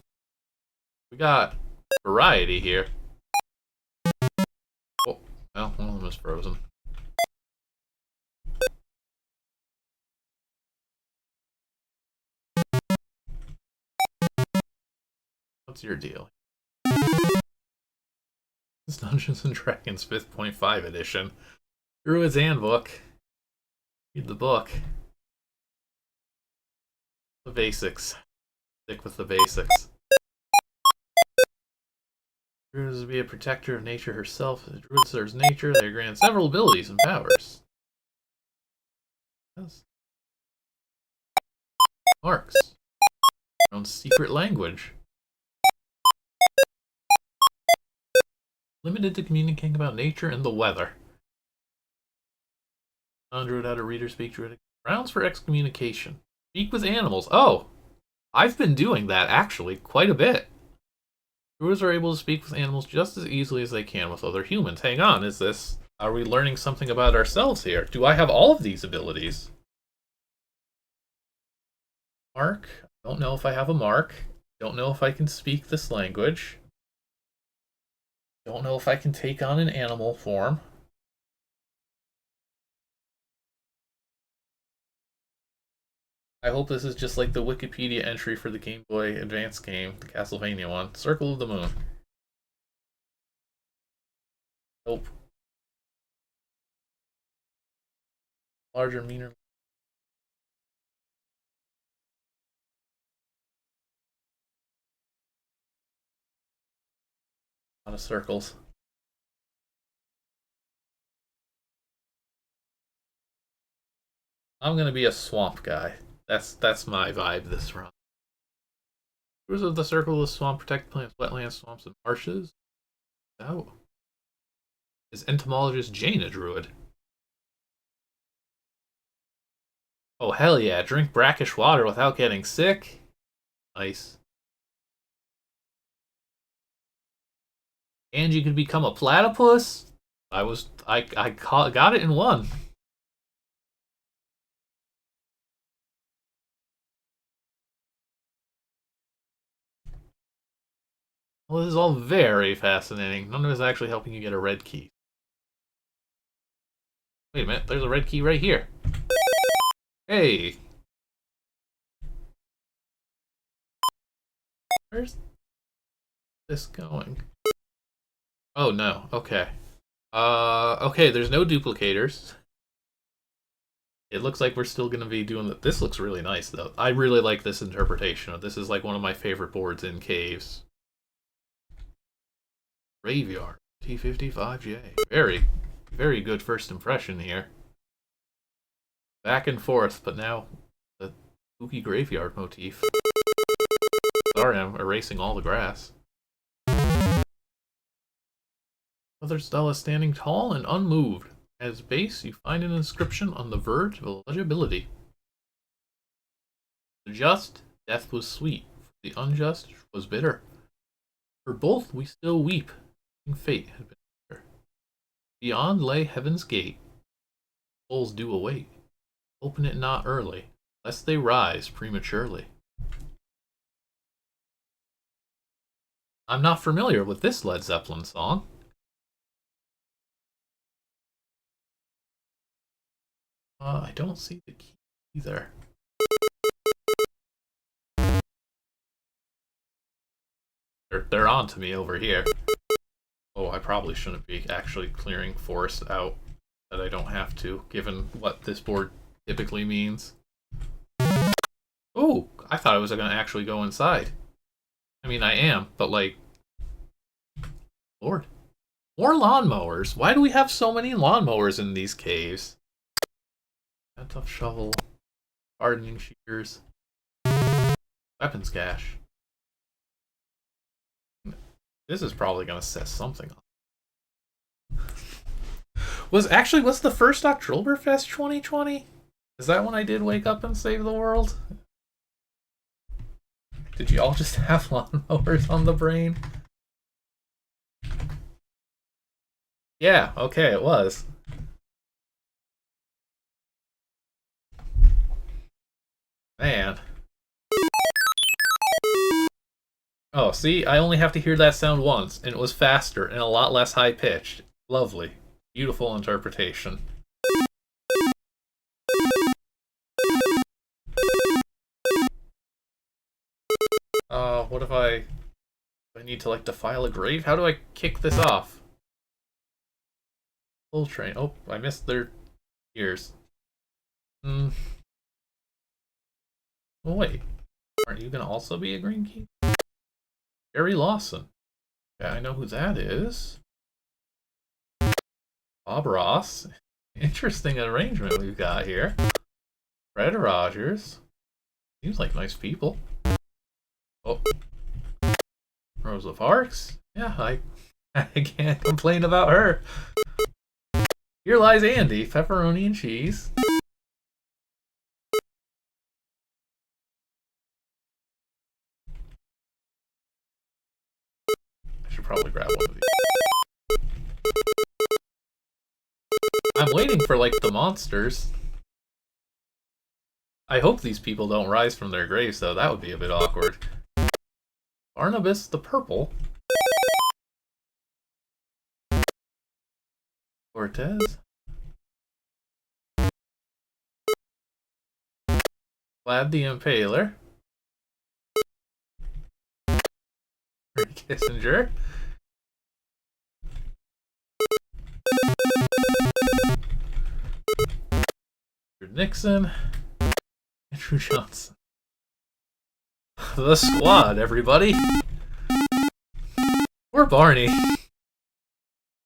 We got variety here. Oh, well, one of them is frozen. What's your deal? It's Dungeons and Dragons 5.5 edition. Druid's Handbook. Read the book. The basics. Stick with the basics. Druid is to be a protector of nature herself. The Druid serves nature. They grant several abilities and powers. Yes. Marks. Their own secret language. Limited to communicating about nature and the weather. Non-Druid how to read or speak Druidic. Grounds for excommunication. Speak with animals. Oh! I've been doing that, actually, quite a bit. Druids are able to speak with animals just as easily as they can with other humans. Hang on, is this... Are we learning something about ourselves here? Do I have all of these abilities? Mark. I don't know if I have a mark. Don't know if I can speak this language. Don't know if I can take on an animal form. I hope this is just like the Wikipedia entry for the Game Boy Advance game, the Castlevania one. Circle of the Moon. Nope. Larger, meaner. A lot of circles. I'm gonna be a swamp guy. That's my vibe this run. Rulers of the Circle of the Swamp protect plants, wetlands, swamps, and marshes. Oh. Is entomologist Jane a druid? Oh, hell yeah. Drink brackish water without getting sick. Nice. And you could become a platypus? I got it in one. Well, this is all very fascinating. None of it is actually helping you get a red key. Wait a minute, there's a red key right here. Hey! Where's this going? Oh no, okay. Okay, there's no duplicators. It looks like we're still gonna be doing that. This looks really nice though. I really like this interpretation. This is like one of my favorite boards in Caves. Graveyard, T55J. Very, very good first impression here. Back and forth, but now the spooky graveyard motif. Sorry, I'm erasing all the grass. Mother Stella standing tall and unmoved. At its base, you find an inscription on the verge of illegibility. The just, death was sweet. For the unjust was bitter. For both we still weep. Fate had been bitter. Beyond lay heaven's gate. Souls do await. Open it not early, lest they rise prematurely. I'm not familiar with this Led Zeppelin song. I don't see the key either. They're on to me over here. Oh, I probably shouldn't be actually clearing forest out that I don't have to, given what this board typically means. Oh, I thought I was going to actually go inside. I mean, I am, but like... Lord. More lawnmowers. Why do we have so many lawnmowers in these caves? A tough shovel. Gardening shears. Weapons cache. This is probably going to set something up. What's the first Oktoberfest 2020? Is that when I did wake up and save the world? Did you all just have lawnmowers on the brain? Yeah, okay, it was. Man. Oh, see? I only have to hear that sound once, and it was faster and a lot less high-pitched. Lovely. Beautiful interpretation. What if I need to, like, defile a grave? How do I kick this off? Full train. Oh, I missed their ears. Oh, wait. Aren't you gonna also be a green key? Jerry Lawson. Yeah, I know who that is. Bob Ross. Interesting arrangement we've got here. Fred Rogers. Seems like nice people. Oh. Rosa Parks. Yeah, I can't complain about her. Here lies Andy. Pepperoni and cheese. I should probably grab one of these. I'm waiting for, like, the monsters. I hope these people don't rise from their graves, though. That would be a bit awkward. Barnabas the Purple. Cortez. Vlad the Impaler. Kissinger. Nixon. Andrew Johnson. The squad, everybody. Poor Barney.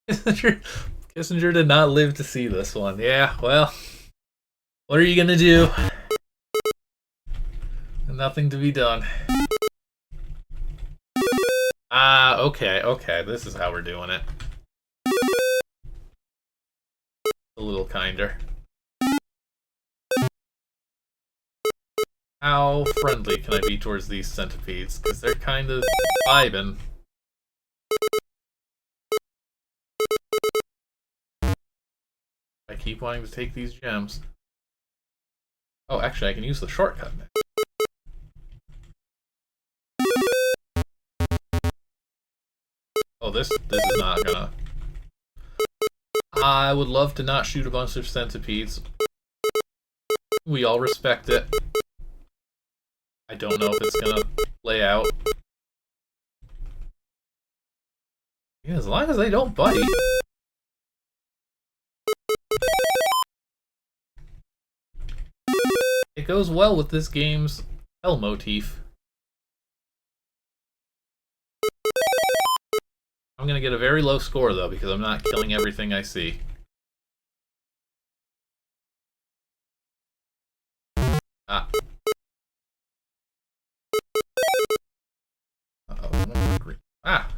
Kissinger did not live to see this one. Yeah, well, what are you gonna do? Nothing to be done. Okay, this is how we're doing it. A little kinder. How friendly can I be towards these centipedes? Because they're kind of vibing. I keep wanting to take these gems. Oh, actually, I can use the shortcut now. Oh, this is not gonna... I would love to not shoot a bunch of centipedes. We all respect it. I don't know if it's gonna play out. Yeah, as long as they don't bite. It goes well with this game's hell motif. I'm gonna get a very low score, though, because I'm not killing everything I see. Ah. Uh-oh. Ah!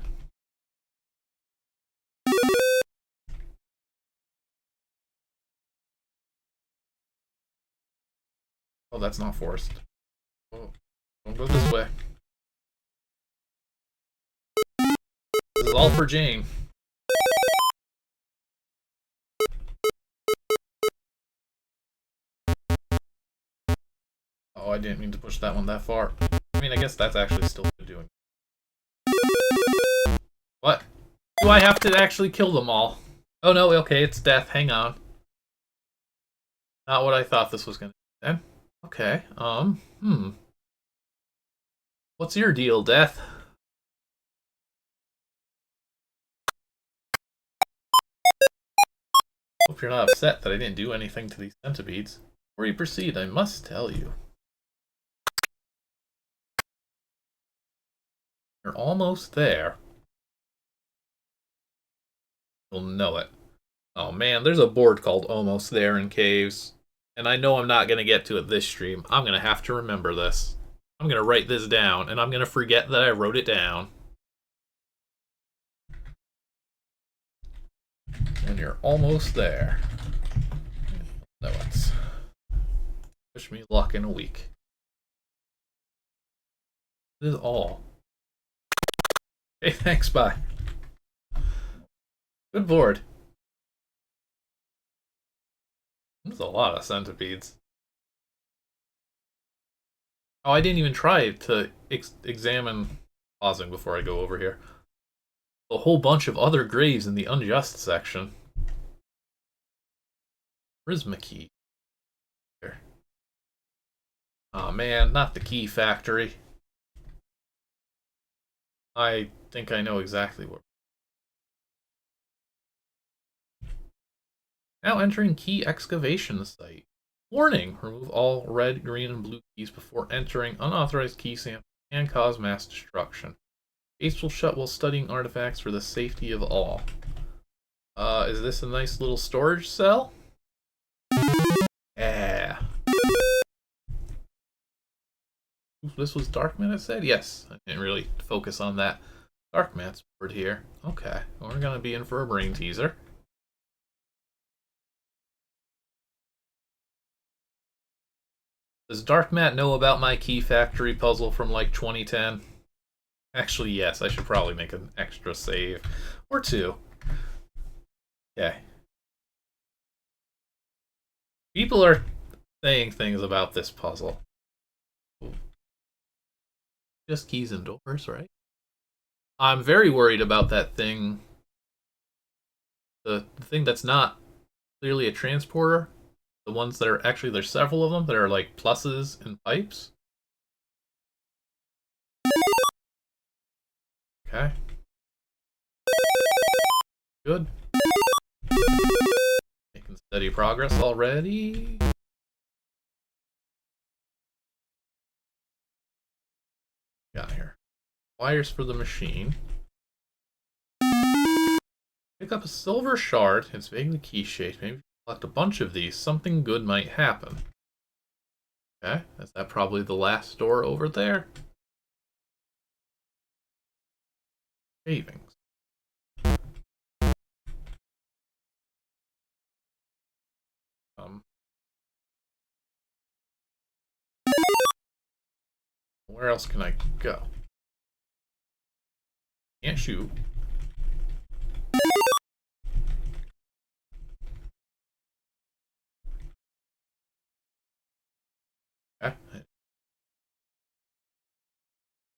Oh, that's not forced. Oh, don't go this way. This is all for Jane. Oh, I didn't mean to push that one that far. I mean, I guess that's actually still doing. What? Do I have to actually kill them all? Oh no, okay, it's death. Hang on. Not what I thought this was gonna be then. Okay, What's your deal, Death? Hope you're not upset that I didn't do anything to these centipedes. Before you proceed, I must tell you. You're almost there. You'll know it. Oh man, there's a board called Almost There in Caves. And I know I'm not going to get to it this stream. I'm going to have to remember this. I'm going to write this down, and I'm going to forget that I wrote it down. And you're almost there. No, it's... Wish me luck in a week. It is all. Hey, thanks, bye. Good board. There's a lot of centipedes. Oh, I didn't even try to examine, pausing before I go over here, a whole bunch of other graves in the unjust section. Prisma key. Here. Oh man, not the key factory. I think I know exactly what. Now entering key excavation site. Warning! Remove all red, green, and blue keys before entering. Unauthorized key samples can cause mass destruction. Gates will shut while studying artifacts for the safety of all. Is this a nice little storage cell? Yeah. This was Darkman, I said? Yes. I didn't really focus on that. Darkman's board here. Okay. We're gonna be in for a brain teaser. Does Dark Matt know about my key factory puzzle from like 2010? Actually, yes, I should probably make an extra save. Or two. Okay. People are saying things about this puzzle. Ooh. Just keys and doors, right? I'm very worried about that thing. The thing that's not clearly a transporter. The ones that are actually, there's several of them that are like pluses and pipes. Okay. Good. Making steady progress already. Got here. Wires for the machine. Pick up a silver shard. It's vaguely key-shaped. Maybe collect a bunch of these. Something good might happen. Okay, is that probably the last door over there? Savings. Where else can I go? Can't shoot. Okay.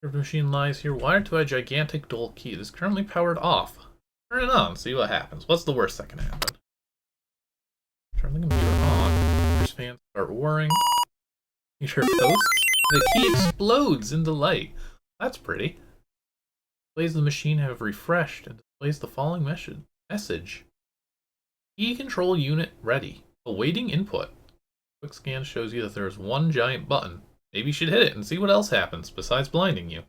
Your machine lies here, wired to a gigantic dual key. It is currently powered off. Turn it on, see what happens. What's the worst that can happen? Turn the computer on. Your fans start whirring. You hear posts. The key explodes into light. That's pretty. Displays of the machine have refreshed and displays the following message. Key control unit ready. Awaiting input. Quick scan shows you that there is one giant button. Maybe you should hit it and see what else happens besides blinding you.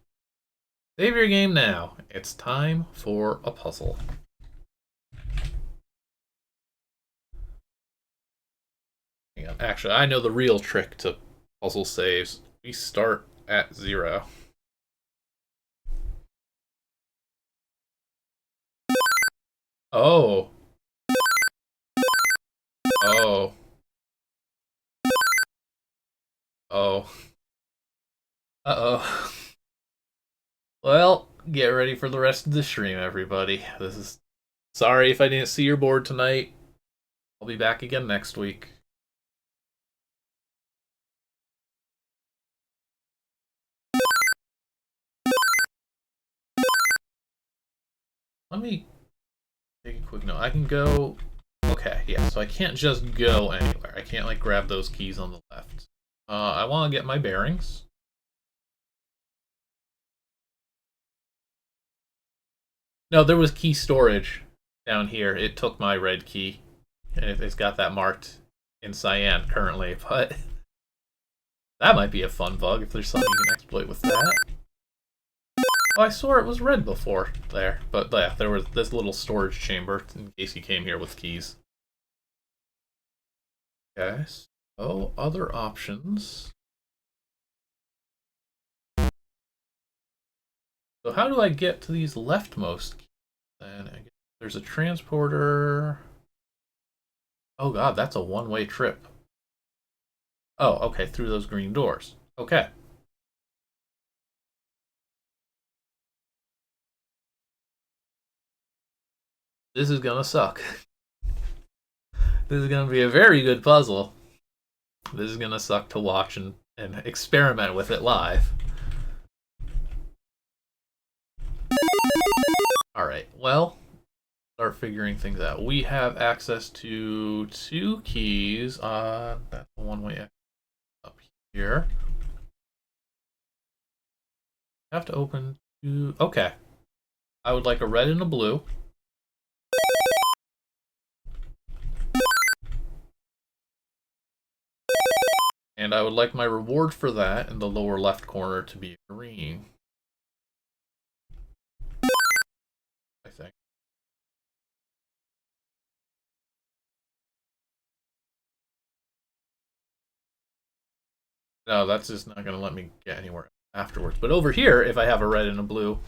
Save your game now. It's time for a puzzle. Hang on. Actually, I know the real trick to puzzle saves. We start at 0. Oh. Oh. Oh. Uh-oh. Well, get ready for the rest of the stream, everybody. Sorry if I didn't see your board tonight. I'll be back again next week. Let me take a quick note. I can go... Okay, yeah, so I can't just go anywhere. I can't, like, grab those keys on the left. I want to get my bearings. No, there was key storage down here. It took my red key. And it's got that marked in cyan currently, but... That might be a fun bug if there's something you can exploit with that. Oh, I swore it was red before there, but yeah, there was this little storage chamber in case you came here with keys. Okay, so other options. So how do I get to these leftmost keys? Then I guess there's a transporter. Oh god, that's a one-way trip. Oh, okay, through those green doors. Okay. This is gonna suck. This is gonna be a very good puzzle. This is gonna suck to watch and experiment with it live. Alright, well, start figuring things out. We have access to 2 keys on that one-way up here. I have to open 2. Okay. I would like a red and a blue. And I would like my reward for that in the lower left corner to be green. I think. No, that's just not going to let me get anywhere afterwards. But over here, if I have a red and a blue,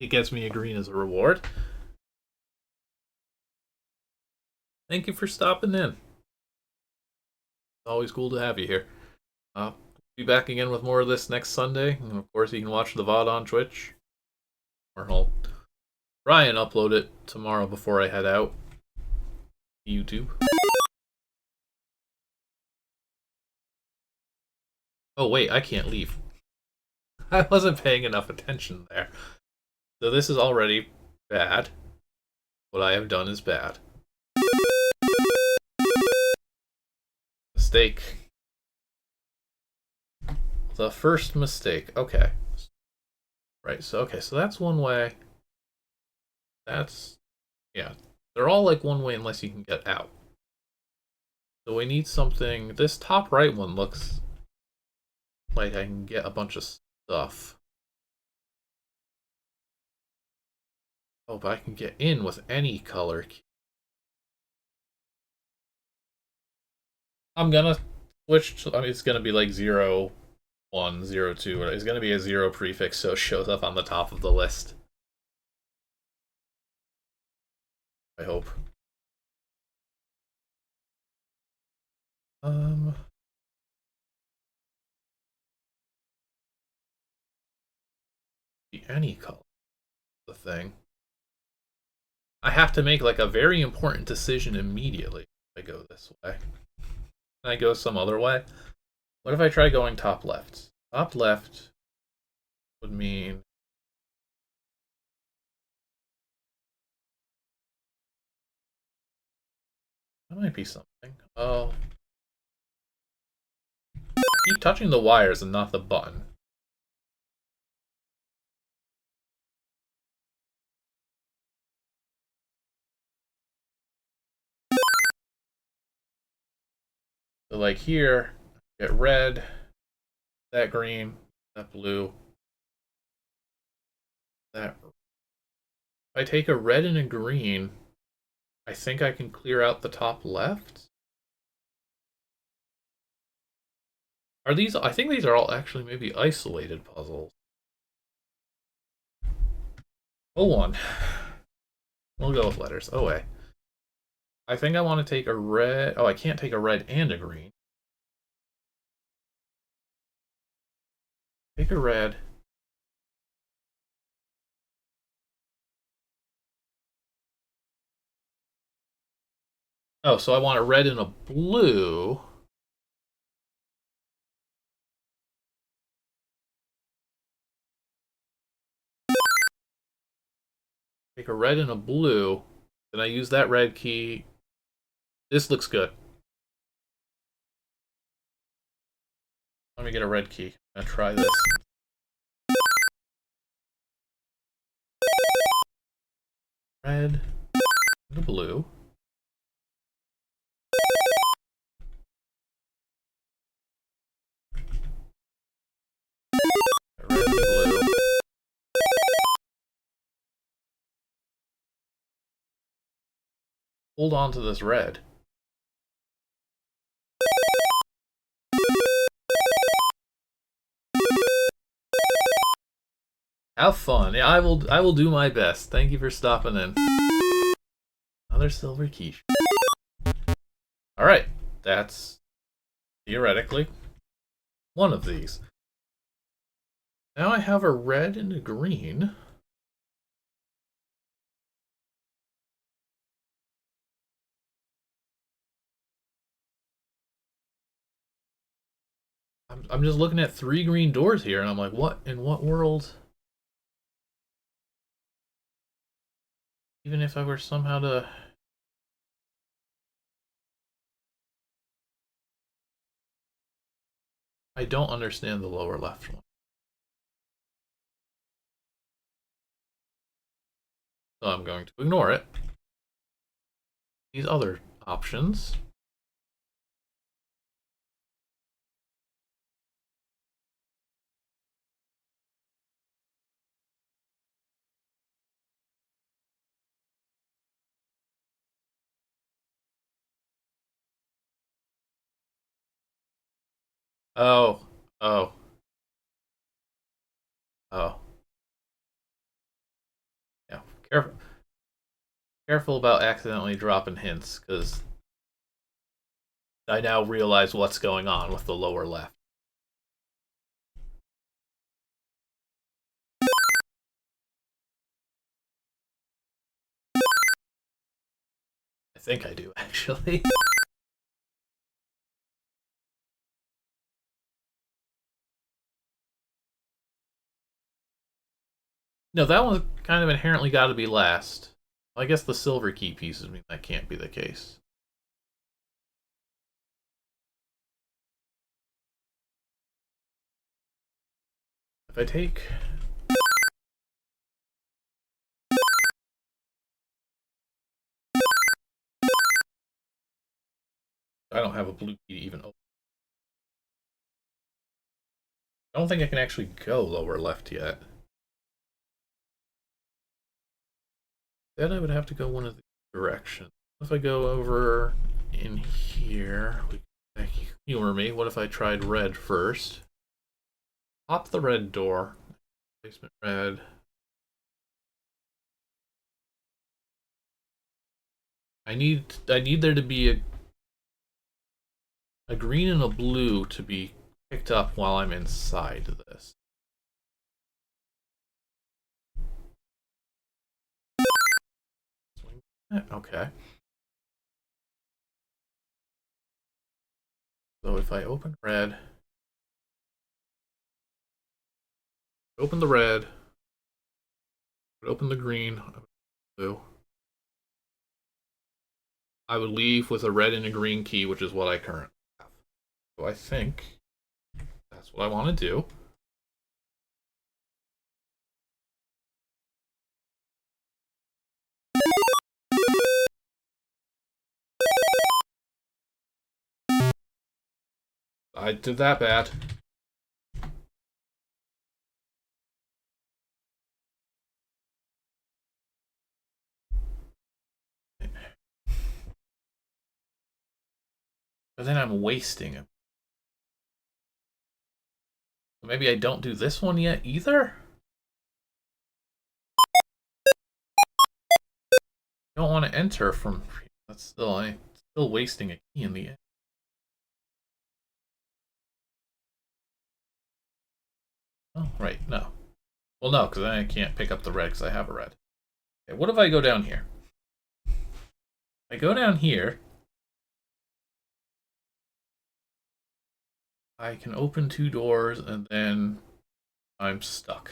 it gets me a green as a reward. Thank you for stopping in. It's always cool to have you here. Be back again with more of this next Sunday. And of course, you can watch the VOD on Twitch. Or I'll try and upload it tomorrow before I head out. YouTube. Oh wait, I can't leave. I wasn't paying enough attention there. So this is already bad. What I have done is bad. Mistake. The first mistake. Okay. Right, so that's one way. That's, yeah. They're all like one way unless you can get out. So we need something. This top right one looks like I can get a bunch of stuff. Oh, but I can get in with any color. I'm gonna switch to, I mean, it's gonna be like 0, 1, 0, 2. It's gonna be a 0 prefix, so it shows up on the top of the list. I hope. Any color. The thing. I have to make like a very important decision immediately if I go this way. Can I go some other way? What if I try going top left? Top left would mean that might be something. Oh. I keep touching the wires and not the button. So like here, get red, that green, that blue, that. If I take a red and a green, I think I can clear out the top left. Are these, I think these are all actually maybe isolated puzzles. Oh, one. We'll go with letters. Oh, wait. I think I want to take a red. Oh, I can't take a red and a green. Take a red. Oh, so I want a red and a blue. Take a red and a blue. Then I use that red key. This looks good. Let me get a red key. I'm gonna try this. Red and a blue. Red and blue. Hold on to this red. Have fun. Yeah, I will do my best. Thank you for stopping in. Another silver key. Alright. That's theoretically one of these. Now I have a red and a green. I'm just looking at 3 green doors here, and I'm like, what in what world? Even if I were somehow to... I don't understand the lower left one. So I'm going to ignore it. These other options. Oh, oh, oh. Yeah, careful about accidentally dropping hints, because I now realize what's going on with the lower left. I think I do, actually. No, that one's kind of inherently got to be last. I guess the silver key pieces mean that can't be the case. If I take... I don't have a blue key to even open. I don't think I can actually go lower left yet. Then I would have to go one of the directions. If I go over in here, humor me. What if I tried red first? Pop the red door. Placement red. I need there to be a green and a blue to be picked up while I'm inside this. Okay. So if I open red, open the red, open the green, blue, I would leave with a red and a green key, which is what I currently have. So I think that's what I want to do. I did that bad. But then I'm wasting it. Maybe I don't do this one yet either? I don't want to enter from... That's still... I'm still wasting a key in the end. Oh, right, no. Well, no, because I can't pick up the red because I have a red. Okay, what if I go down here? I go down here. I can open 2 doors and then I'm stuck.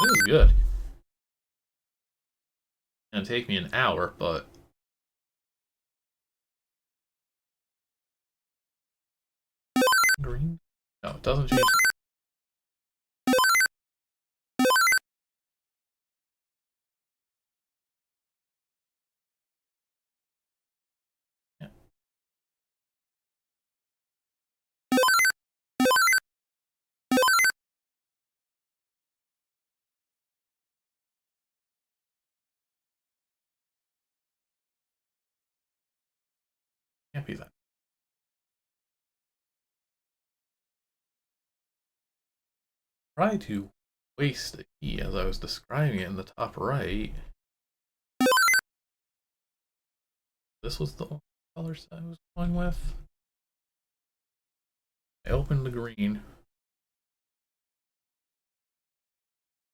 This is good. It's gonna take me an hour, but... Green? No, it doesn't change. Yeah. Can't be that. try to waste a key as I was describing it in the top right. This was the color set I was going with. I opened the green.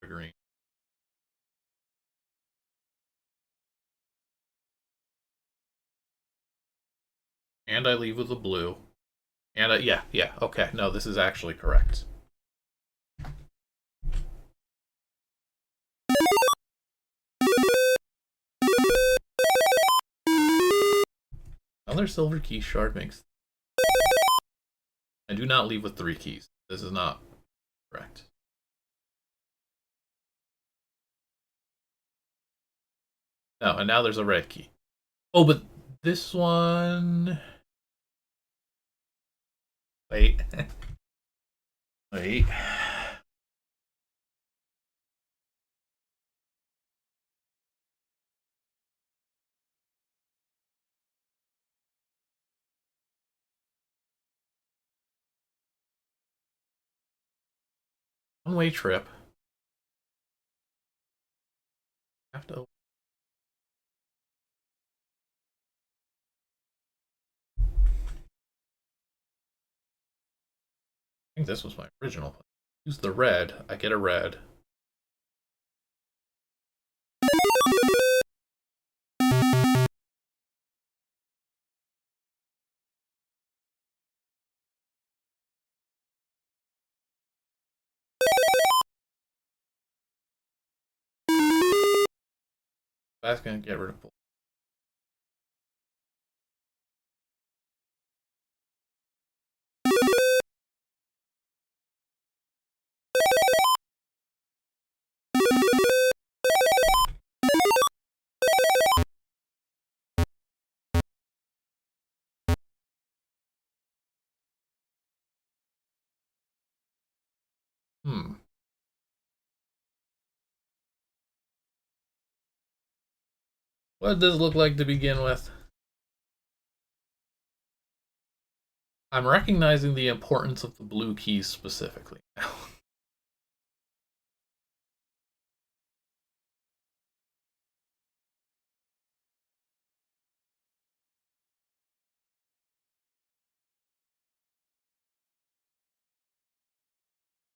Green. And I leave with the blue. And yeah, okay. No, this is actually correct. Another silver key shard makes. I do not leave with 3 keys. This is not correct. No, and now there's a red key. Oh, but this one. Wait. Wait. One-way trip. Have to. I think this was my original plan. Use the red. I get a red. That's gonna get rid of blue. What does this look like to begin with? I'm recognizing the importance of the blue keys specifically now.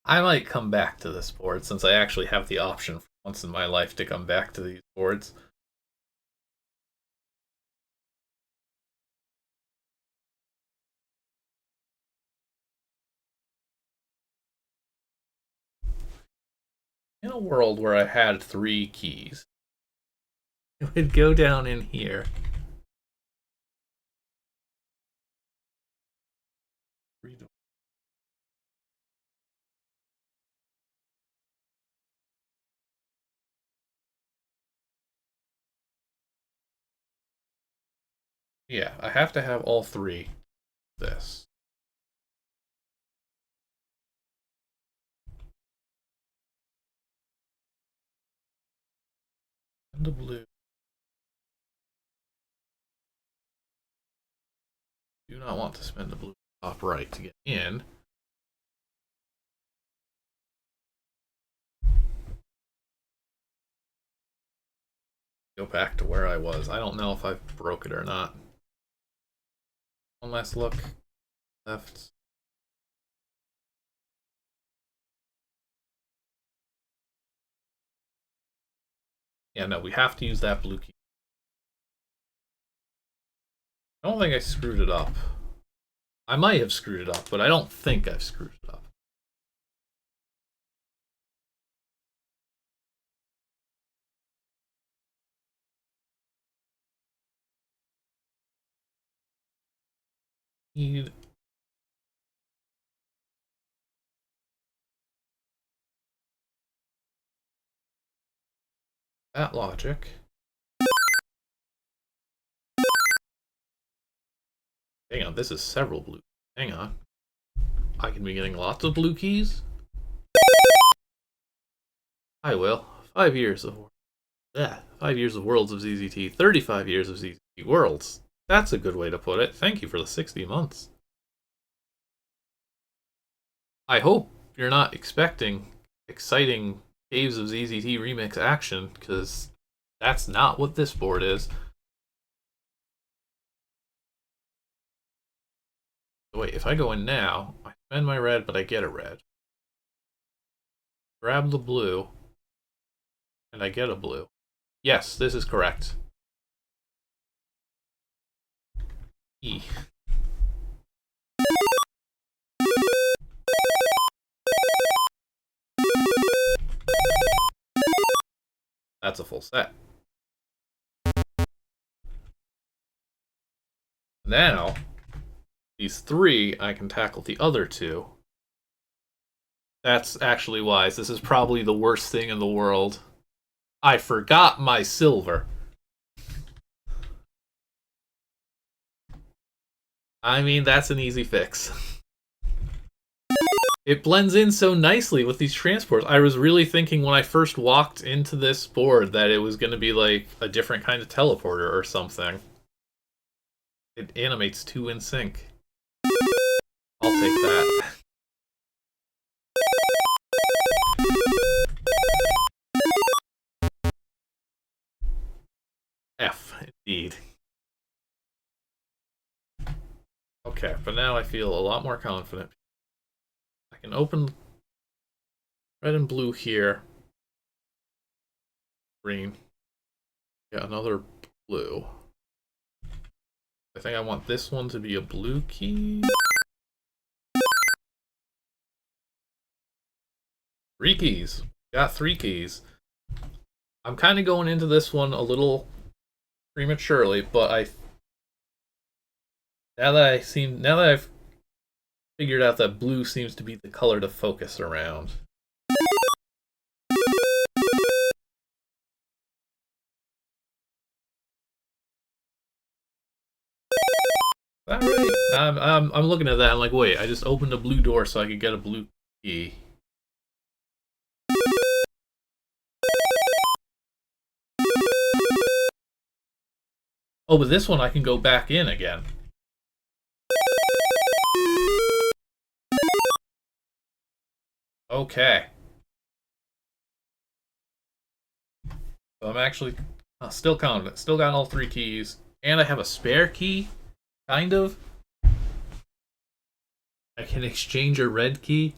I might come back to this board since I actually have the option for once in my life to come back to these boards. In a world where I had 3 keys, it would go down in here. Yeah, I have to have all 3. This. And the blue. Do not want to spend the blue top right to get in. Go back to where I was. I don't know if I broke it or not. One last look. Left. Yeah, no, we have to use that blue key. I don't think I screwed it up. I might have screwed it up, but I don't think I've screwed it up. Need that logic. Hang on, this is several blue. Hang on. I can be getting lots of blue keys? I will. 5 years of 5 years of Worlds of ZZT, 35 years of ZZT Worlds. That's a good way to put it. Thank you for the 60 months. I hope you're not expecting exciting Caves of ZZT remix action, because that's not what this board is. Wait, if I go in now, I spend my red, but I get a red. Grab the blue, and I get a blue. Yes, this is correct. E. That's a full set. Now, these three, I can tackle the other two. That's actually wise. This is probably the worst thing in the world. I forgot my silver. I mean, that's an easy fix. It blends in so nicely with these transports. I was really thinking when I first walked into this board that it was going to be like a different kind of teleporter or something. It animates two in sync. I'll take that. F, indeed. Okay, but now I feel a lot more confident. I can open red and blue here. Green. Yeah, another blue. I think I want this one to be a blue key. 3 keys. Got 3 keys. I'm kind of going into this one a little prematurely, but now that I've figured out that blue seems to be the color to focus around. All right. I'm looking at that. I'm like, wait, I just opened a blue door so I could get a blue key. Oh, but this one I can go back in again. Okay. So I'm actually still confident. Still got all 3 keys. And I have a spare key, kind of. I can exchange a red key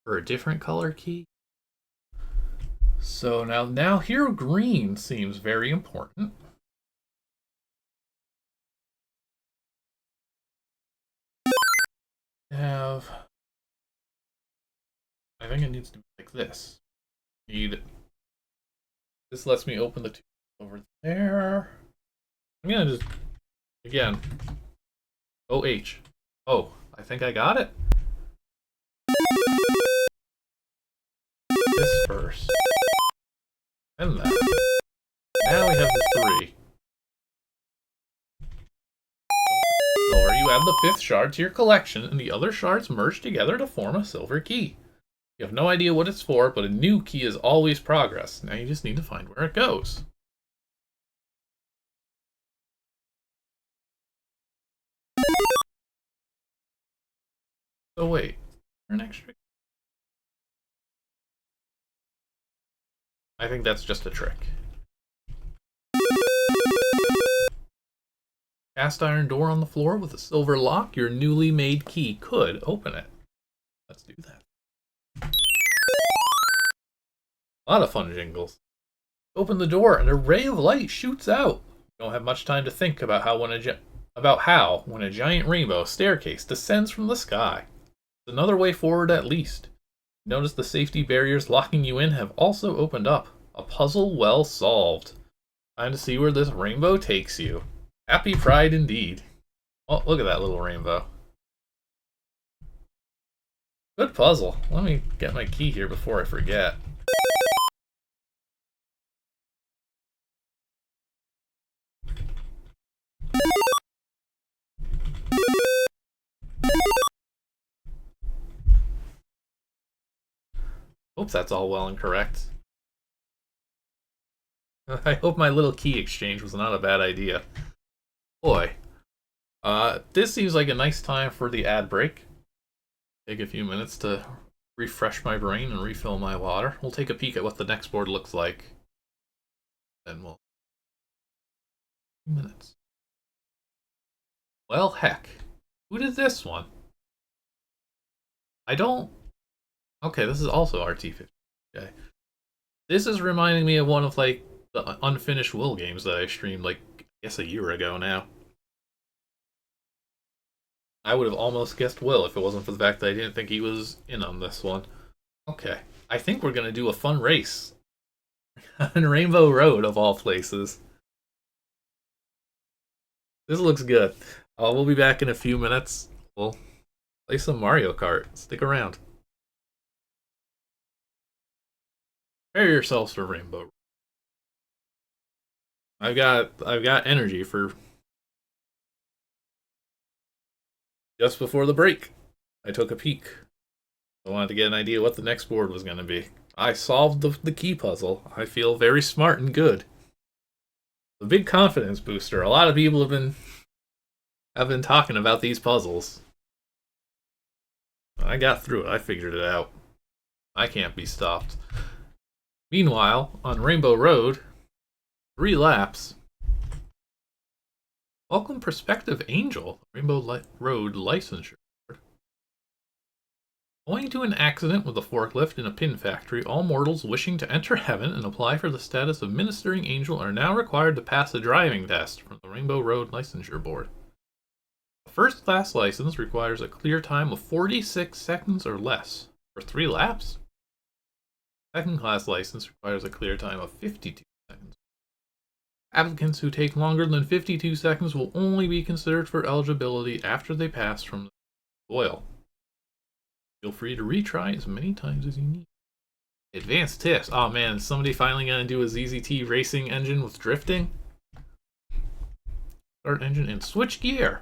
for a different color key. So now here green seems very important. I think it needs to be like this. This lets me open the 2 over there. I'm gonna just again OH. Oh, I think I got it. This first. And that. Now we have the 3. Or you add the 5th shard to your collection, and the other shards merge together to form a silver key. You have no idea what it's for, but a new key is always progress. Now you just need to find where it goes. So wait, an extra? I think that's just a trick. Cast iron door on the floor with a silver lock. Your newly made key could open it. Let's do that. A lot of fun jingles. Open the door and a ray of light shoots out. You don't have much time to think about how when a giant rainbow staircase descends from the sky. It's another way forward at least. Notice the safety barriers locking you in have also opened up. A puzzle well solved. Time to see where this rainbow takes you. Happy pride indeed. Oh, look at that little rainbow. Good puzzle. Let me get my key here before I forget. Hope that's all well and correct. I hope my little key exchange was not a bad idea. Boy. This seems like a nice time for the ad break. Take a few minutes to refresh my brain and refill my water. We'll take a peek at what the next board looks like. Then we'll... minutes. Well, heck. Who did this one? I don't... Okay, this is also RT50. Okay. This is reminding me of one of, like, the unfinished Will games that I streamed, like, I guess a year ago now. I would have almost guessed Will if it wasn't for the fact that I didn't think he was in on this one. Okay. I think we're going to do a fun race. On Rainbow Road, of all places. This looks good. We'll be back in a few minutes. We'll play some Mario Kart. Stick around. Prepare yourselves for Rainbow Road. I've got energy for... Just before the break, I took a peek. I wanted to get an idea what the next board was going to be. I solved the key puzzle. I feel very smart and good. A big confidence booster. A lot of people have been talking about these puzzles. I got through it. I figured it out. I can't be stopped. Meanwhile, on Rainbow Road, 3 laps. Welcome Prospective Angel, Rainbow Road licensure. Owing to an accident with a forklift in a pin factory, all mortals wishing to enter heaven and apply for the status of ministering angel are now required to pass a driving test from the Rainbow Road Licensure Board. The first class license requires a clear time of 46 seconds or less for 3 laps. Second class license requires a clear time of 52 seconds. Applicants who take longer than 52 seconds will only be considered for eligibility after they pass from the oil. Feel free to retry as many times as you need. Advanced tips. Oh man, is somebody finally gonna do a ZZT racing engine with drifting? Start engine and switch gear.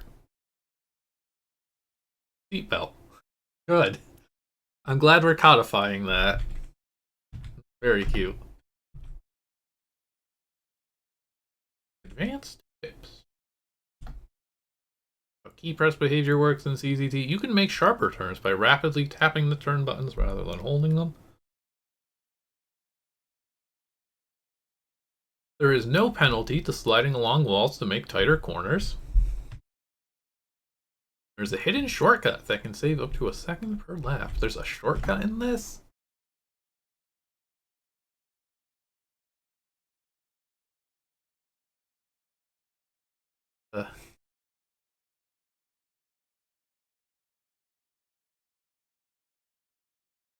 Seatbelt. Good. I'm glad we're codifying that. Very cute. Advanced tips. How key press behavior works in ZZT. You can make sharper turns by rapidly tapping the turn buttons rather than holding them. There is no penalty to sliding along walls to make tighter corners. There's a hidden shortcut that can save up to a second per lap. There's a shortcut in this?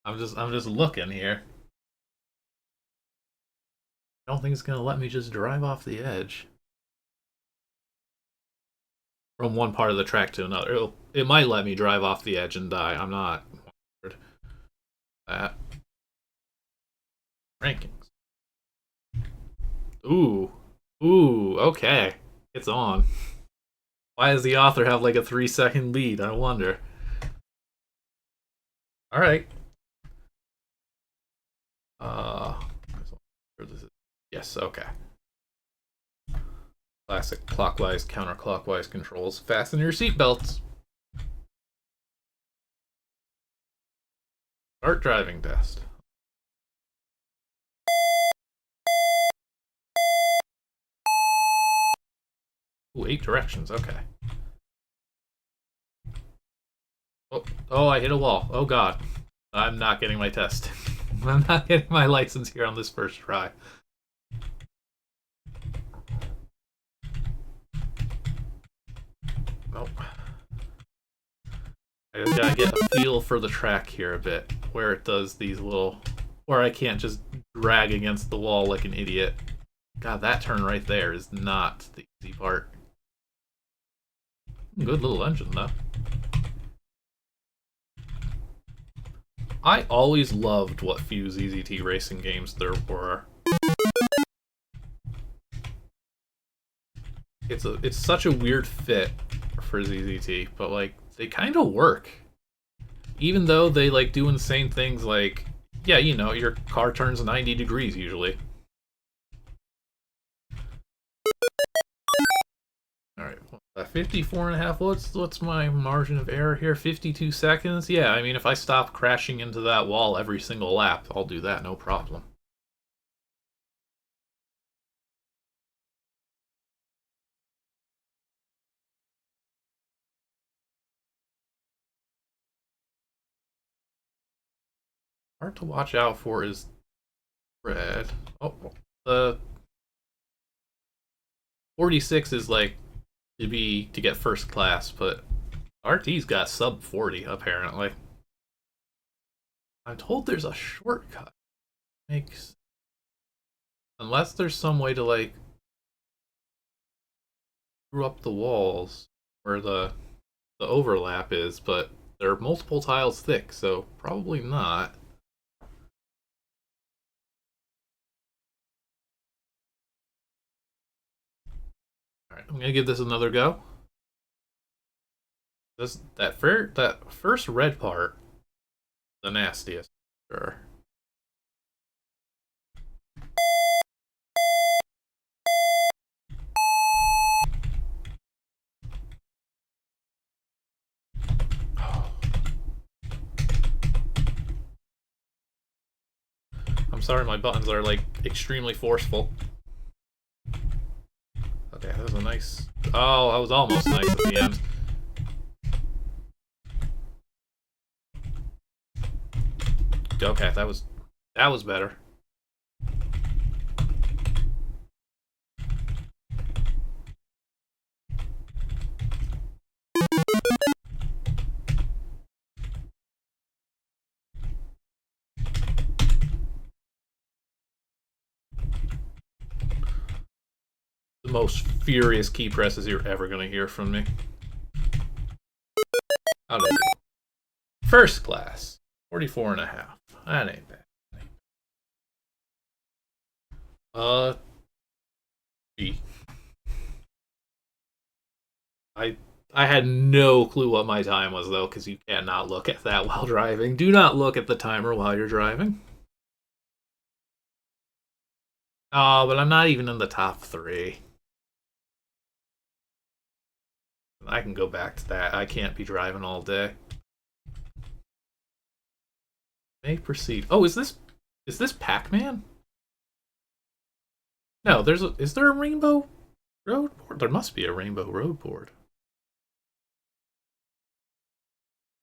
I'm just looking here. I don't think it's gonna let me just drive off the edge from one part of the track to another. It might let me drive off the edge and die. I'm not worried. That rankings. Ooh, okay, it's on. Why does the author have like a 3-second lead? I wonder. All right. Yes, okay. Classic clockwise, counterclockwise controls. Fasten your seatbelts. Start driving test. Ooh, 8 directions, okay. Oh, I hit a wall. Oh god. I'm not getting my test. I'm not getting my license here on this first try. Nope. I just gotta get a feel for the track here a bit, where it does these little... where I can't just drag against the wall like an idiot. God, that turn right there is not the easy part. Good little engine, though. I always loved what few ZZT racing games there were. It's such a weird fit for ZZT, but like they kind of work. Even though they like do insane things like, yeah, you know, your car turns 90 degrees usually. Alright, left 54.5. What's my margin of error here? 52 seconds? Yeah, I mean, if I stop crashing into that wall every single lap, I'll do that, no problem. Hard to watch out for is red. Oh, the 46 is like to get first class, but RT's got sub 40 apparently. I'm told there's a shortcut. Makes unless there's some way to like screw up the walls where the overlap is, but they're multiple tiles thick, so probably not. Alright, I'm gonna give this another go. That first red part, the nastiest, sure. I'm sorry, my buttons are like extremely forceful. Okay, that was a nice. Oh, that was almost nice at the end. Okay, that was better. The most furious key presses you're ever gonna hear from me. How did I do? First class, 44.5. That ain't bad. B. I had no clue what my time was though, because you cannot look at that while driving. Do not look at the timer while you're driving. Oh, but I'm not even in the top 3. I can go back to that. I can't be driving all day. May proceed. Oh, is this Pac-Man? No, is there a rainbow road board? There must be a rainbow road board.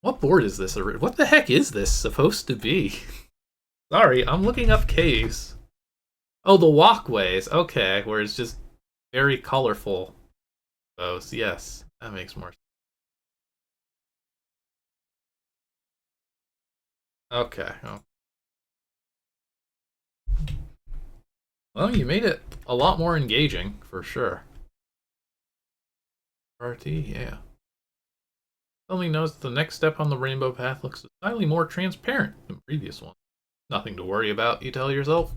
What board is this? What the heck is this supposed to be? Sorry, I'm looking up caves. Oh, the walkways. Okay, where it's just very colorful. Those, yes, that makes more sense. Okay. Oh. Well, you made it a lot more engaging, for sure. RT, yeah. Suddenly notice the next step on the rainbow path looks slightly more transparent than previous one. Nothing to worry about, you tell yourself.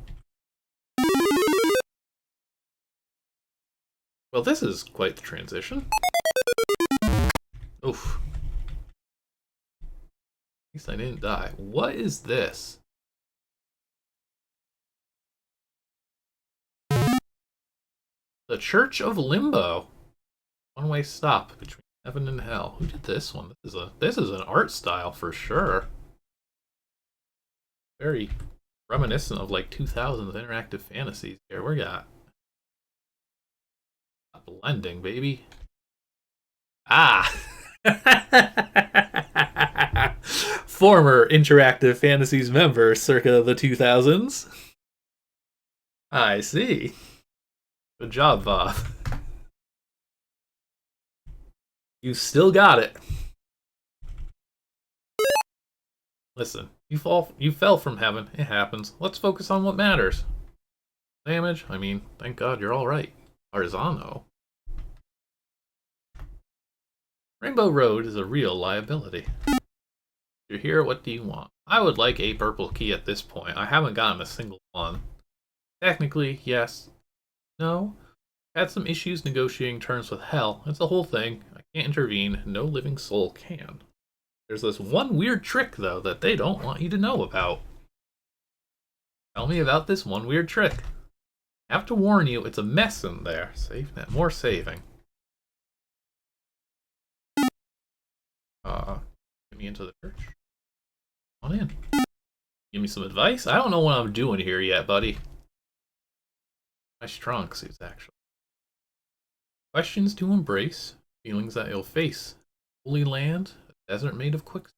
Well, this is quite the transition. Oof. At least I didn't die. What is this? The Church of Limbo. One-way stop between heaven and hell. Who did this one? This is an art style for sure. Very reminiscent of like 2000s interactive fantasies here. We got blending, baby. Ah. Former interactive fantasies member circa the 2000s. I see. Good job, Bob. You still got it. Listen, you fell from heaven. It happens. Let's focus on what matters. Damage? I mean, thank God you're all right. Arzano. Rainbow Road is a real liability. You're here, what do you want? I would like a purple key at this point. I haven't gotten a single one. Technically, yes. No. Had some issues negotiating terms with Hell. It's the whole thing. I can't intervene. No living soul can. There's this one weird trick, though, that they don't want you to know about. Tell me about this one weird trick. I have to warn you, it's a mess in there. Save net. More saving. me into the church. Come on in. Give me some advice? I don't know what I'm doing here yet, buddy. Nice trunk suits, actually. Questions to embrace, feelings that you'll face. Holy land, a desert made of quicksand.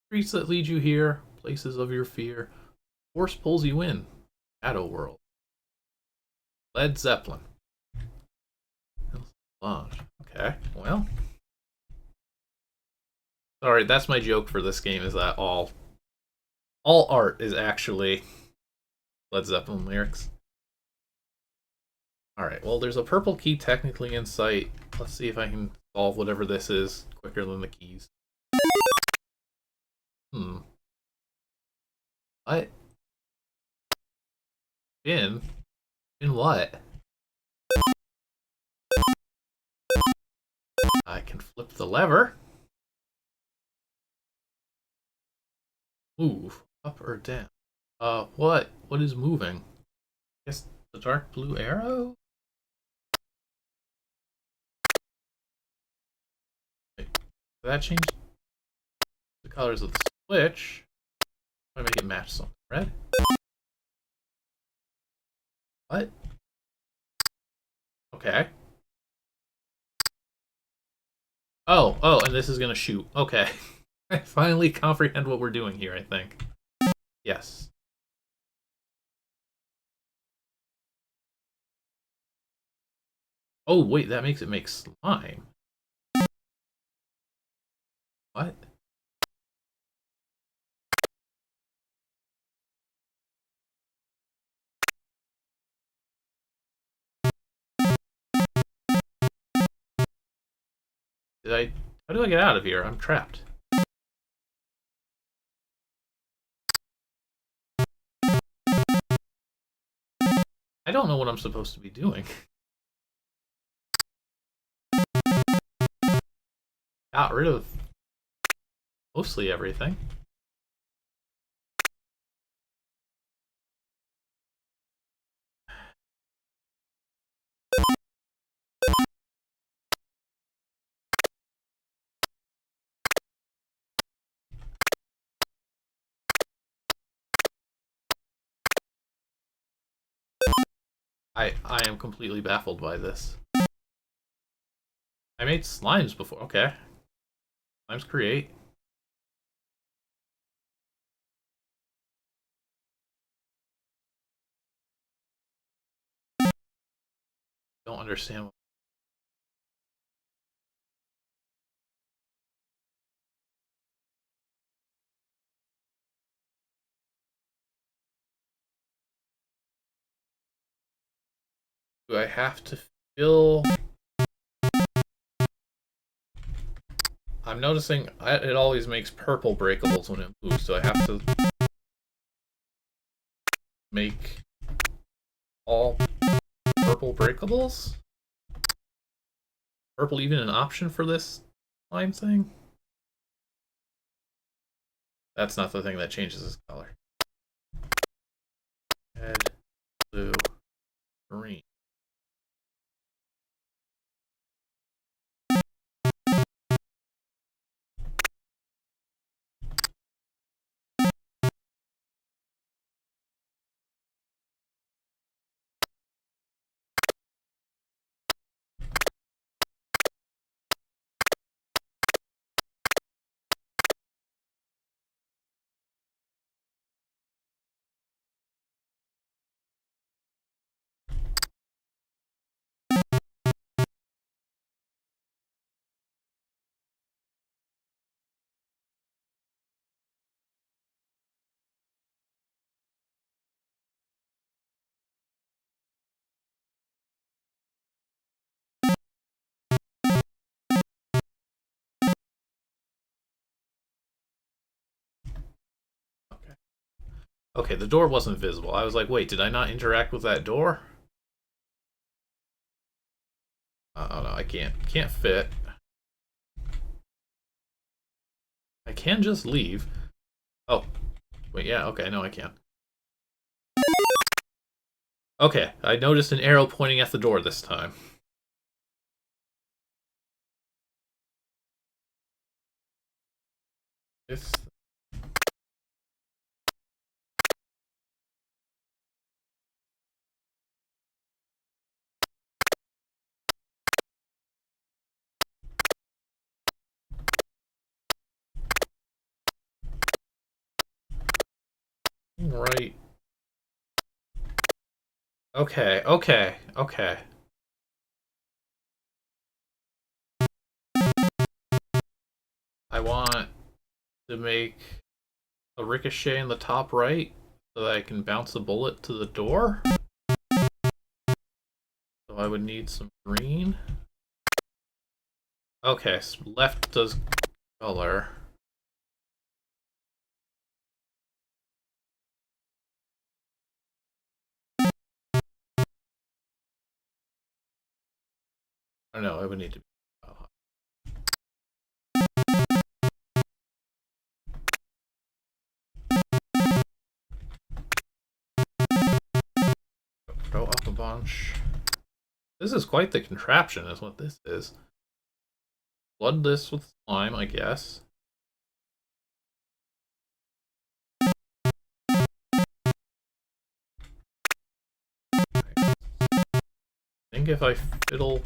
Streets that lead you here, places of your fear. Force pulls you in. Shadow world. Led Zeppelin. Okay, well. Sorry, that's my joke for this game, is that all art is actually Led Zeppelin lyrics. Alright, well, there's a purple key technically in sight. Let's see if I can solve whatever this is quicker than the keys. What? In what? I can flip the lever. Move. Up or down? What? What is moving? I guess the dark blue arrow? Wait, did that change the colors of the switch? I make it match something. Red? What? Okay. Oh, and this is gonna shoot. Okay. I finally comprehend what we're doing here, I think. Yes. Oh, wait, that makes it make slime. What? How do I get out of here? I'm trapped. I don't know what I'm supposed to be doing. Got rid of mostly everything. I am completely baffled by this. I made slimes before. Okay. Slimes create. Don't understand. Do I have to fill? I'm noticing it always makes purple breakables when it moves, so I have to make all purple breakables? Purple even an option for this slime thing? That's not the thing that changes its color. Red, blue, green. Okay, the door wasn't visible. I was like, wait, did I not interact with that door? Oh no, I can't fit. I can just leave. Oh, wait, yeah, okay, no, I can. Okay, I noticed an arrow pointing at the door this time. This. Right. Okay, okay, okay. I want to make a ricochet in the top right so that I can bounce a bullet to the door. So I would need some green. Okay, so left does color. I don't know, I would need to. Throw up a bunch. This is quite the contraption, is what this is. Flood this with slime, I guess. I think if I fiddle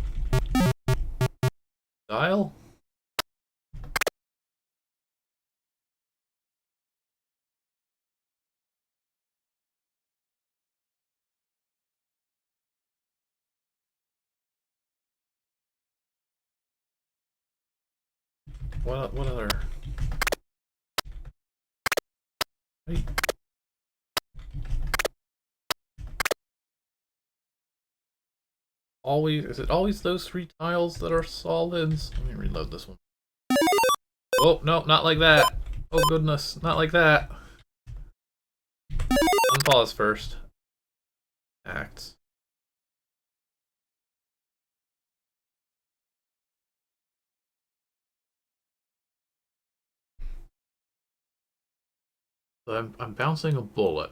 dial. What other? Wait. Is it always those 3 tiles that are solids? Let me reload this one. Oh, no, not like that. Oh goodness, not like that. Unpause first. Acts. So I'm bouncing a bullet.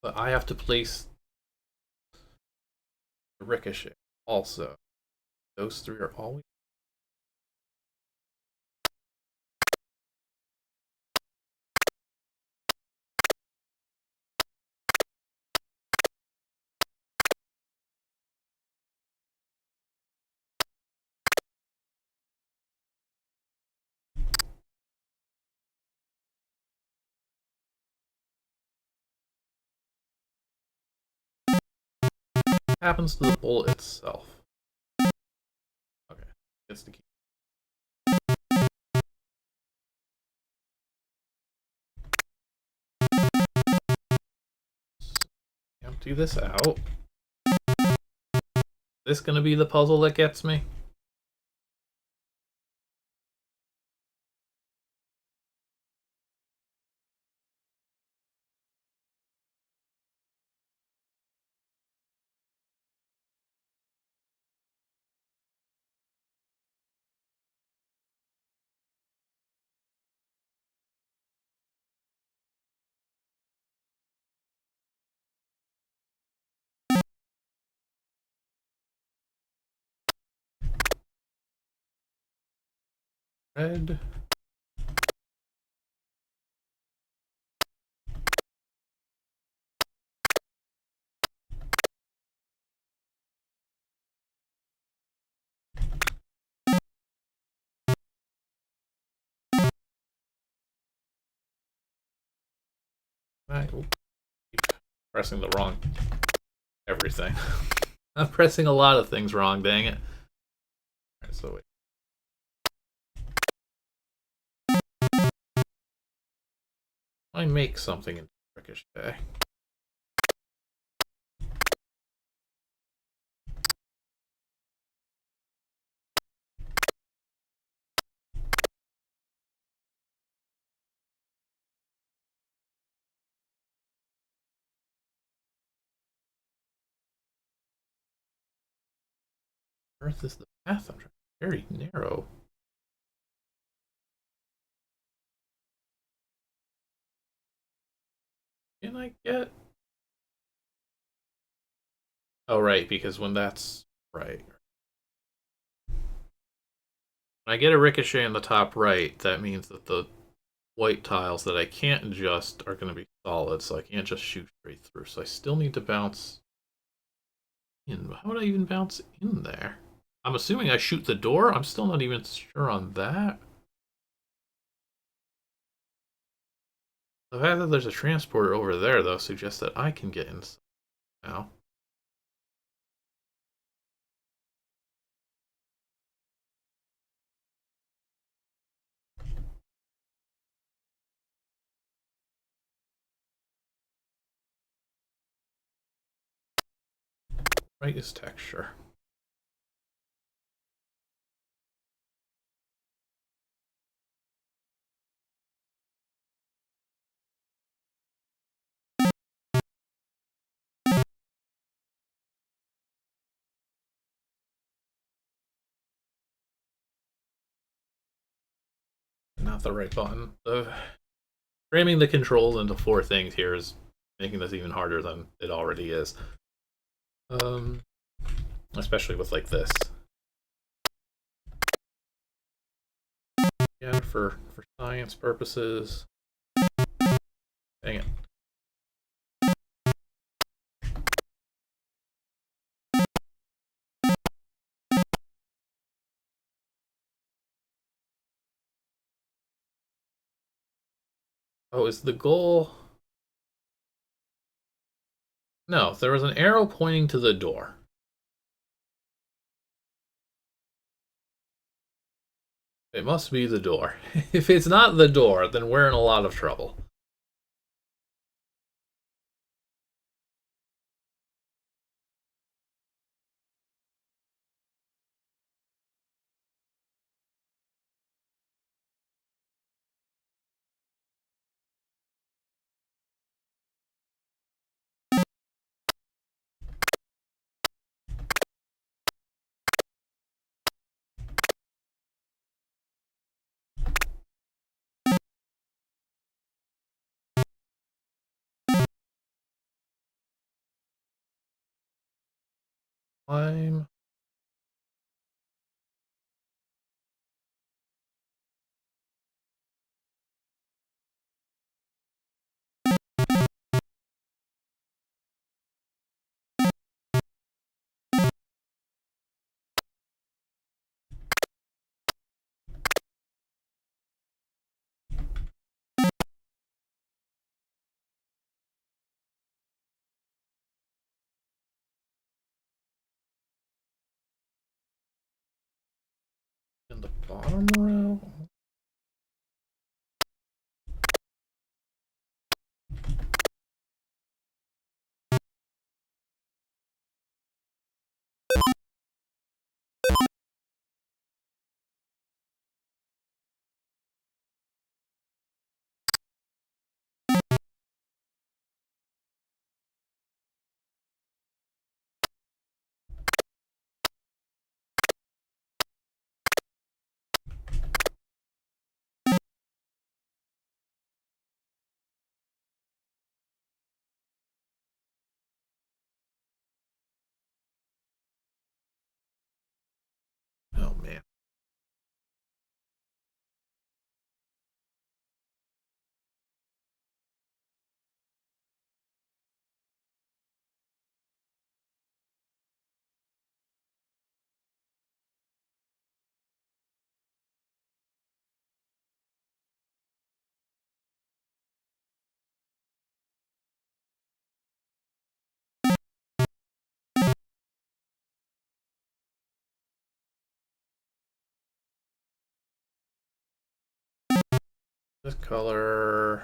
But I have to place the ricochet also. Those 3 are always. What happens to the bullet itself? Okay, gets the key. Empty this out. Is this gonna be the puzzle that gets me? Red. I keep pressing the wrong everything. I'm pressing a lot of things wrong, dang it. Alright, so wait. I make something in ricochet. Earth is the path I'm trying. Very narrow. Can I get? Oh, right, because when that's right. When I get a ricochet in the top right, that means that the white tiles that I can't adjust are going to be solid, so I can't just shoot straight through. So I still need to bounce in. How would I even bounce in there? I'm assuming I shoot the door. I'm still not even sure on that. The fact that there's a transporter over there, though, suggests that I can get in now. Right is texture. Not the right button. Framing the controls into 4 things here is making this even harder than it already is. Especially with like this. Yeah, for science purposes. Dang it. Oh, is the goal... No, there was an arrow pointing to the door. It must be the door. If it's not the door, then we're in a lot of trouble. Climb. In the bottom row. Oh man. This color.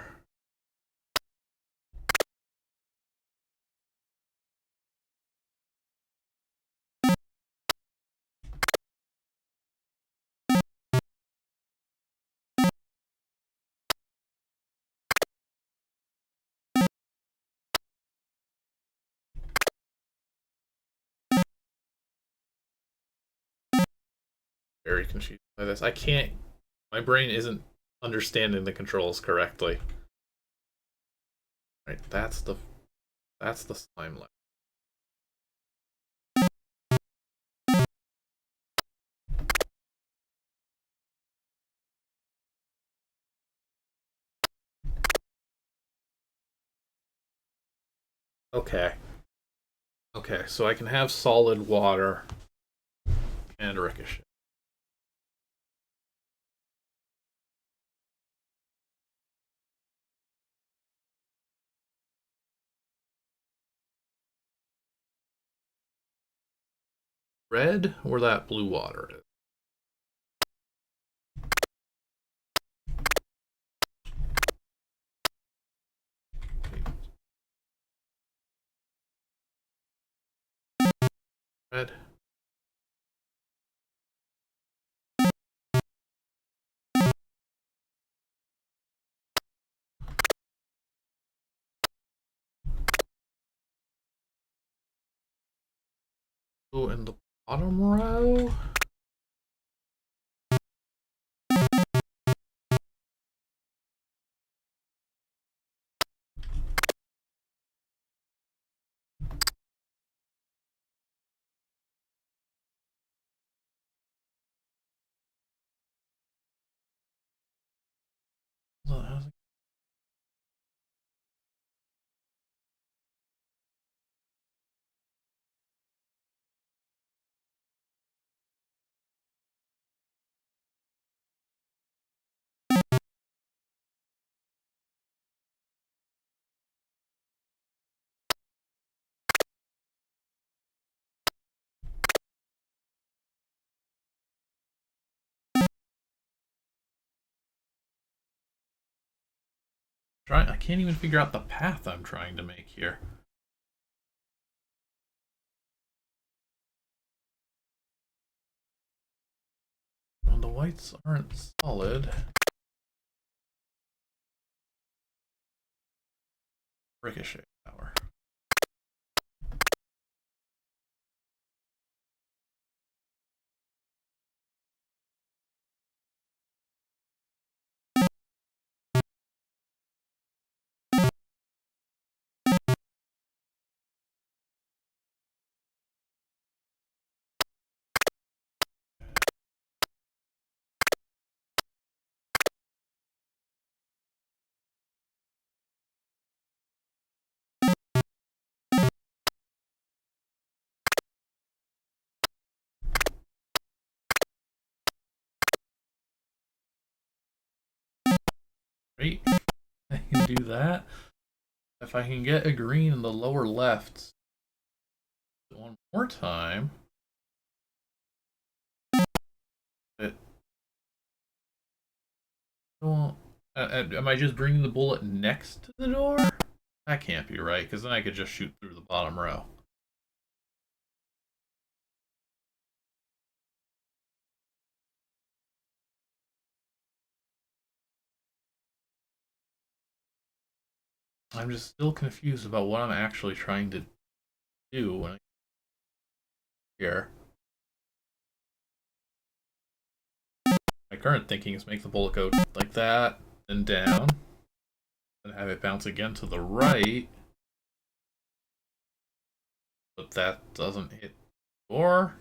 Very confused by this. I can't. My brain isn't understanding the controls correctly. Right, that's the slime layer. Okay. Okay, so I can have solid water and ricochet. Red or that blue water is. Red. Oh, in the bottom row. I can't even figure out the path I'm trying to make here. Well, the whites aren't solid. Ricochet power. Great. I can do that. If I can get a green in the lower left one more time, it won't. Am I just bringing the bullet next to the door? That can't be right, because then I could just shoot through the bottom row. I'm just still confused about what I'm actually trying to do when I here. My current thinking is make the bullet go like that, then down, and have it bounce again to the right. But that doesn't hit the door.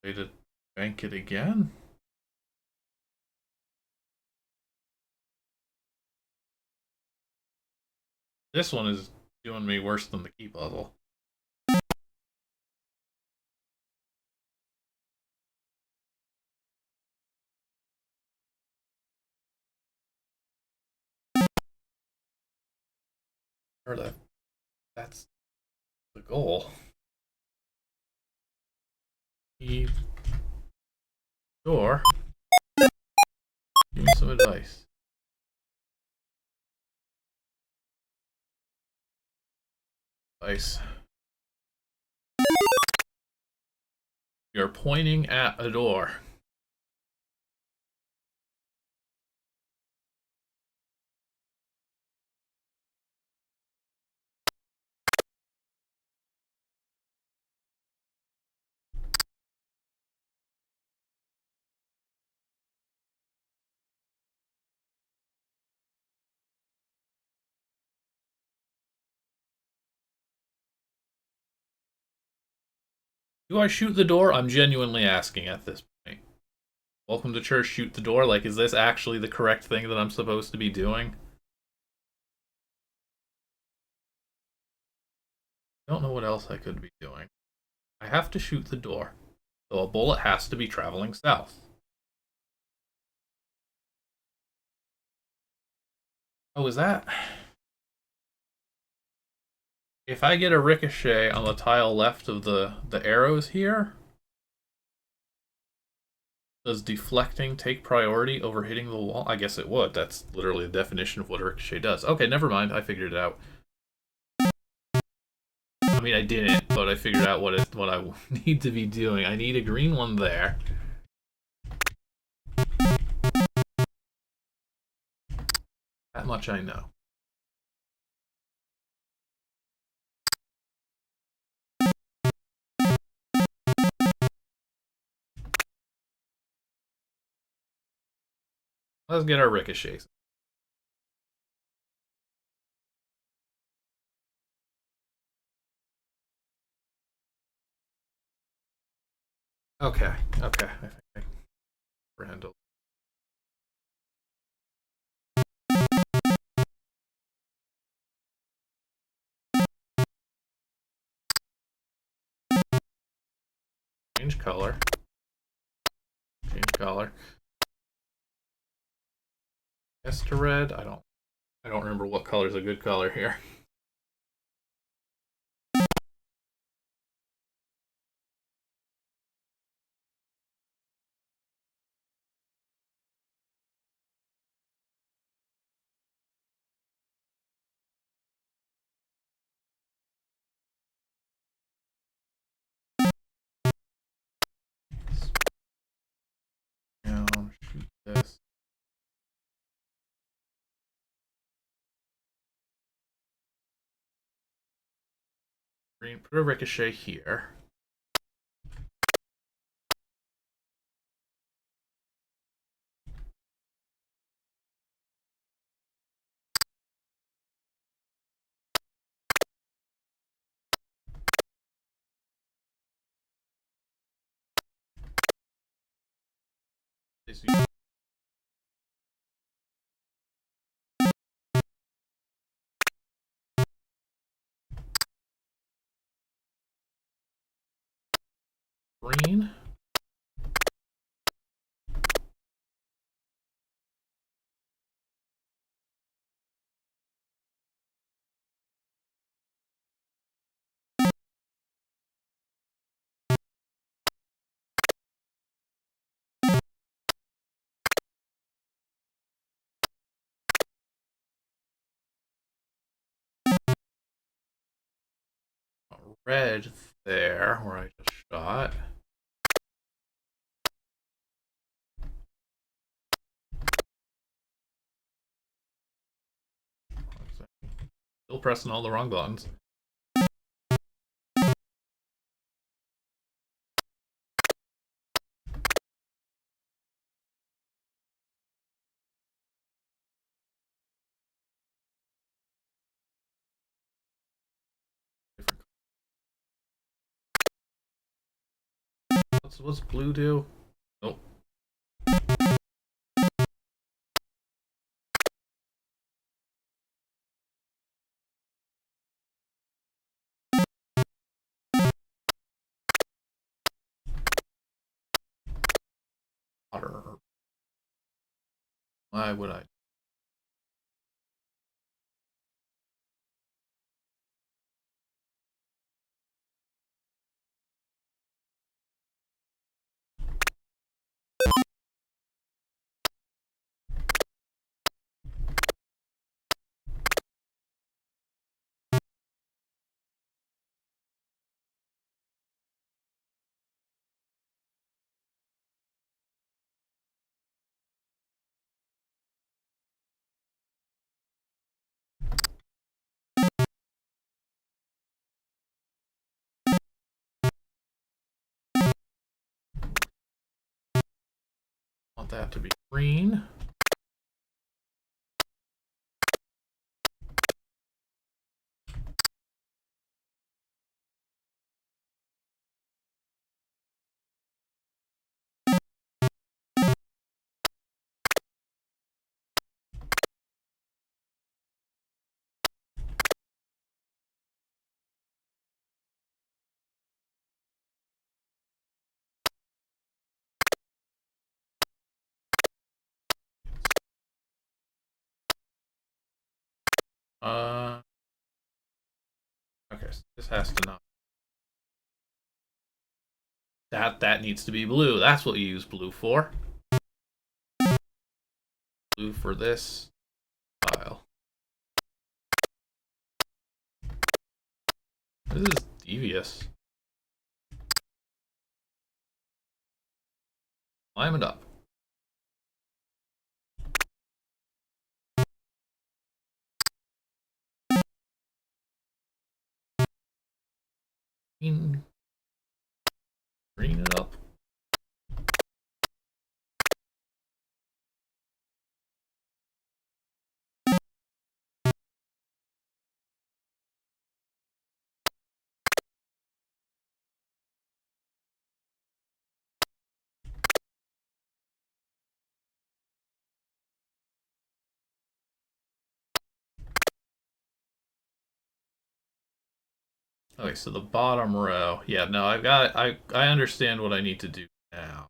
Way to bank it again. This one is doing me worse than the key puzzle. Or that's the goal. Key door. Give me some advice. You're pointing at a door. Do I shoot the door? I'm genuinely asking at this point. Welcome to church, shoot the door. Like, is this actually the correct thing that I'm supposed to be doing? Don't know what else I could be doing. I have to shoot the door, so a bullet has to be traveling south. Oh, is that? If I get a ricochet on the tile left of the arrows here, does deflecting take priority over hitting the wall? I guess it would. That's literally the definition of what a ricochet does. Okay, never mind. I figured it out. I mean, I didn't, but I figured out what I need to be doing. I need a green one there. That much I know. Let's get our ricochets. Okay, okay. I think I can handle. Change color. Change color. Yes to red. I don't remember what color is a good color here. Now shoot this. Green. Put a ricochet here. Green. Red there, where I just shot. Still pressing all the wrong buttons. What's blue do? Nope. Water. Why would I? Want that to be green. Okay, so this has to not. That needs to be blue. That's what you use blue for. Blue for this file. This is devious. Climb it up. Green it up. Okay, so the bottom row. Yeah, no, I understand what I need to do now.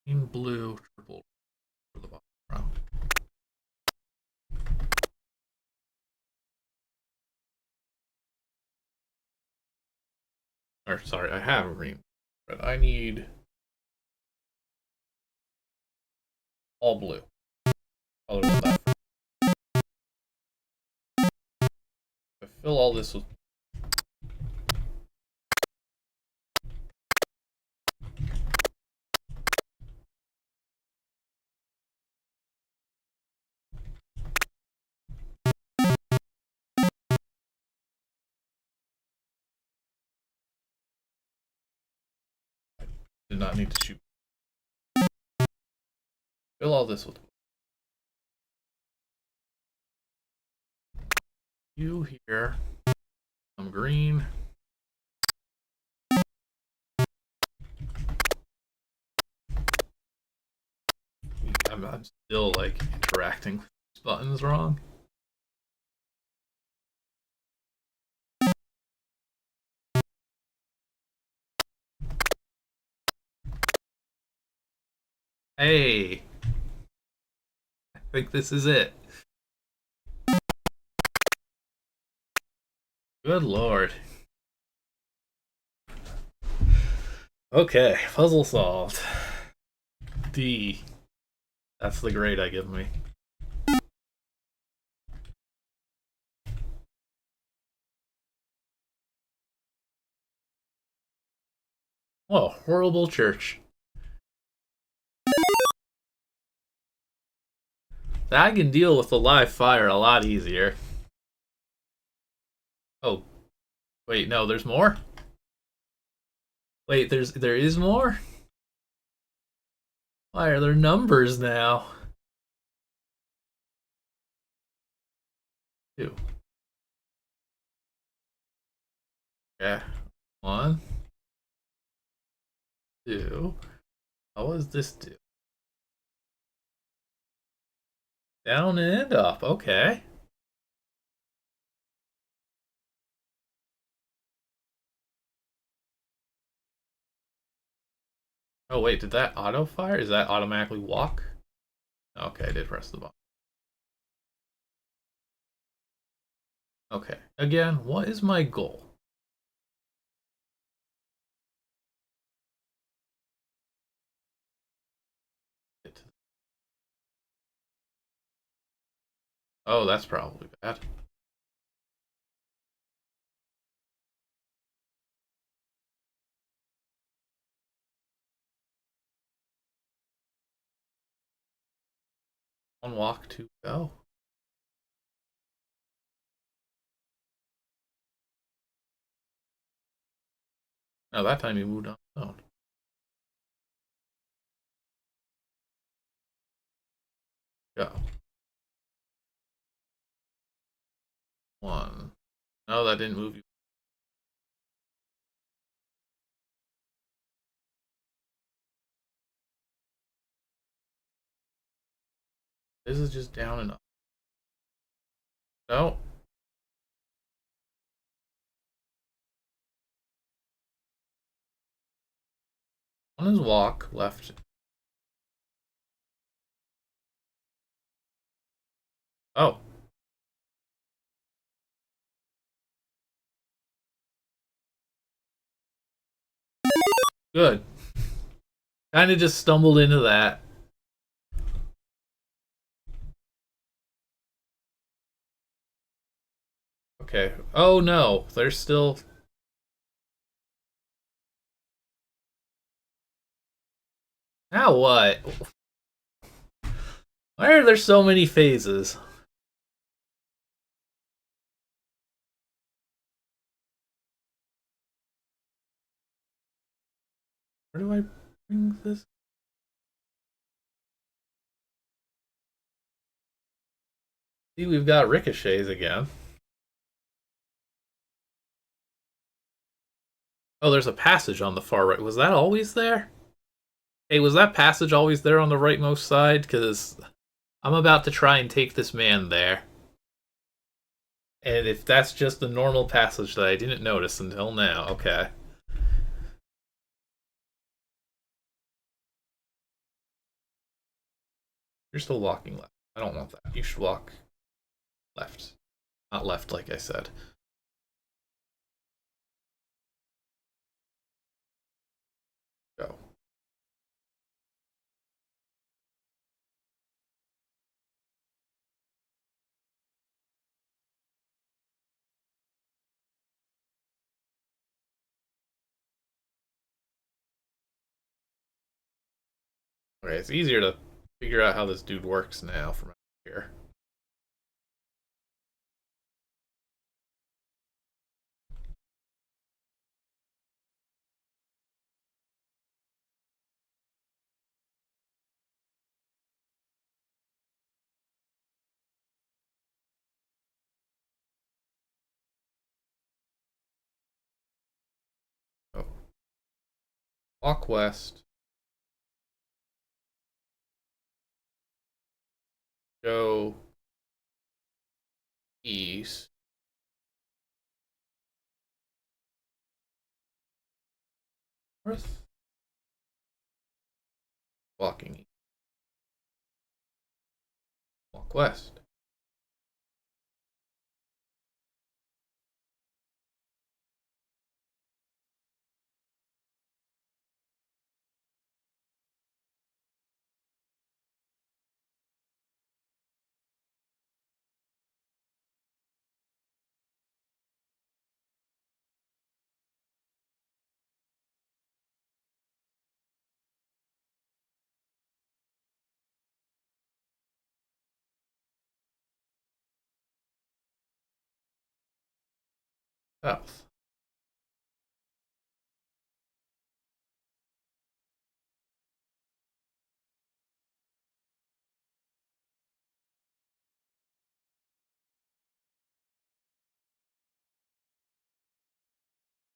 Green, blue, triple for the bottom row. Or sorry, I have green, but I need all blue. Other than that, I fill all this with. Did not need to shoot. Fill all this with. You here. Some green. I'm still like interacting with these buttons wrong. Hey, I think this is it. Good lord. Okay, puzzle solved. D. That's the grade I give me. Oh, horrible church. I can deal with the live fire a lot easier. Oh, wait, no, there's more? Wait, there is more? Why are there numbers now? 2. Yeah. 1, 2. How does this do? Down and up. Okay. Oh wait, did that auto fire? Is that automatically walk? Okay, I did press the button. Okay. Again, what is my goal? Oh, that's probably bad. One walk, 2 go. No, that time he moved on his own. Go. 1. No, that didn't move you. This is just down and up. No. On his walk, left. Oh. Good. Kind of just stumbled into that. Okay. Oh no, there's still... Now what? Why are there so many phases? Where do I bring this? See, we've got ricochets again. Oh, there's a passage on the far right. Was that always there? Hey, was that passage always there on the rightmost side? Because I'm about to try and take this man there. And if that's just a normal passage that I didn't notice until now, okay. You're still walking left. I don't want that. You should walk left. Not left, like I said. Go. Okay, it's easier to figure out how this dude works now from here. Oh. Walk west. Go east. North. Walking east. Walk west. South.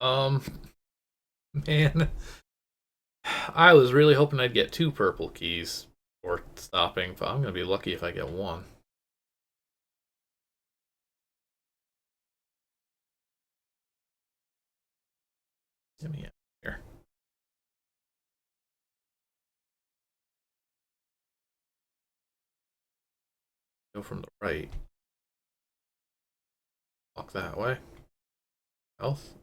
Um, man, I was really hoping I'd get 2 purple keys for stopping, but I'm gonna be lucky if I get 1. Get me in here. Go from the right. Walk that way. Health.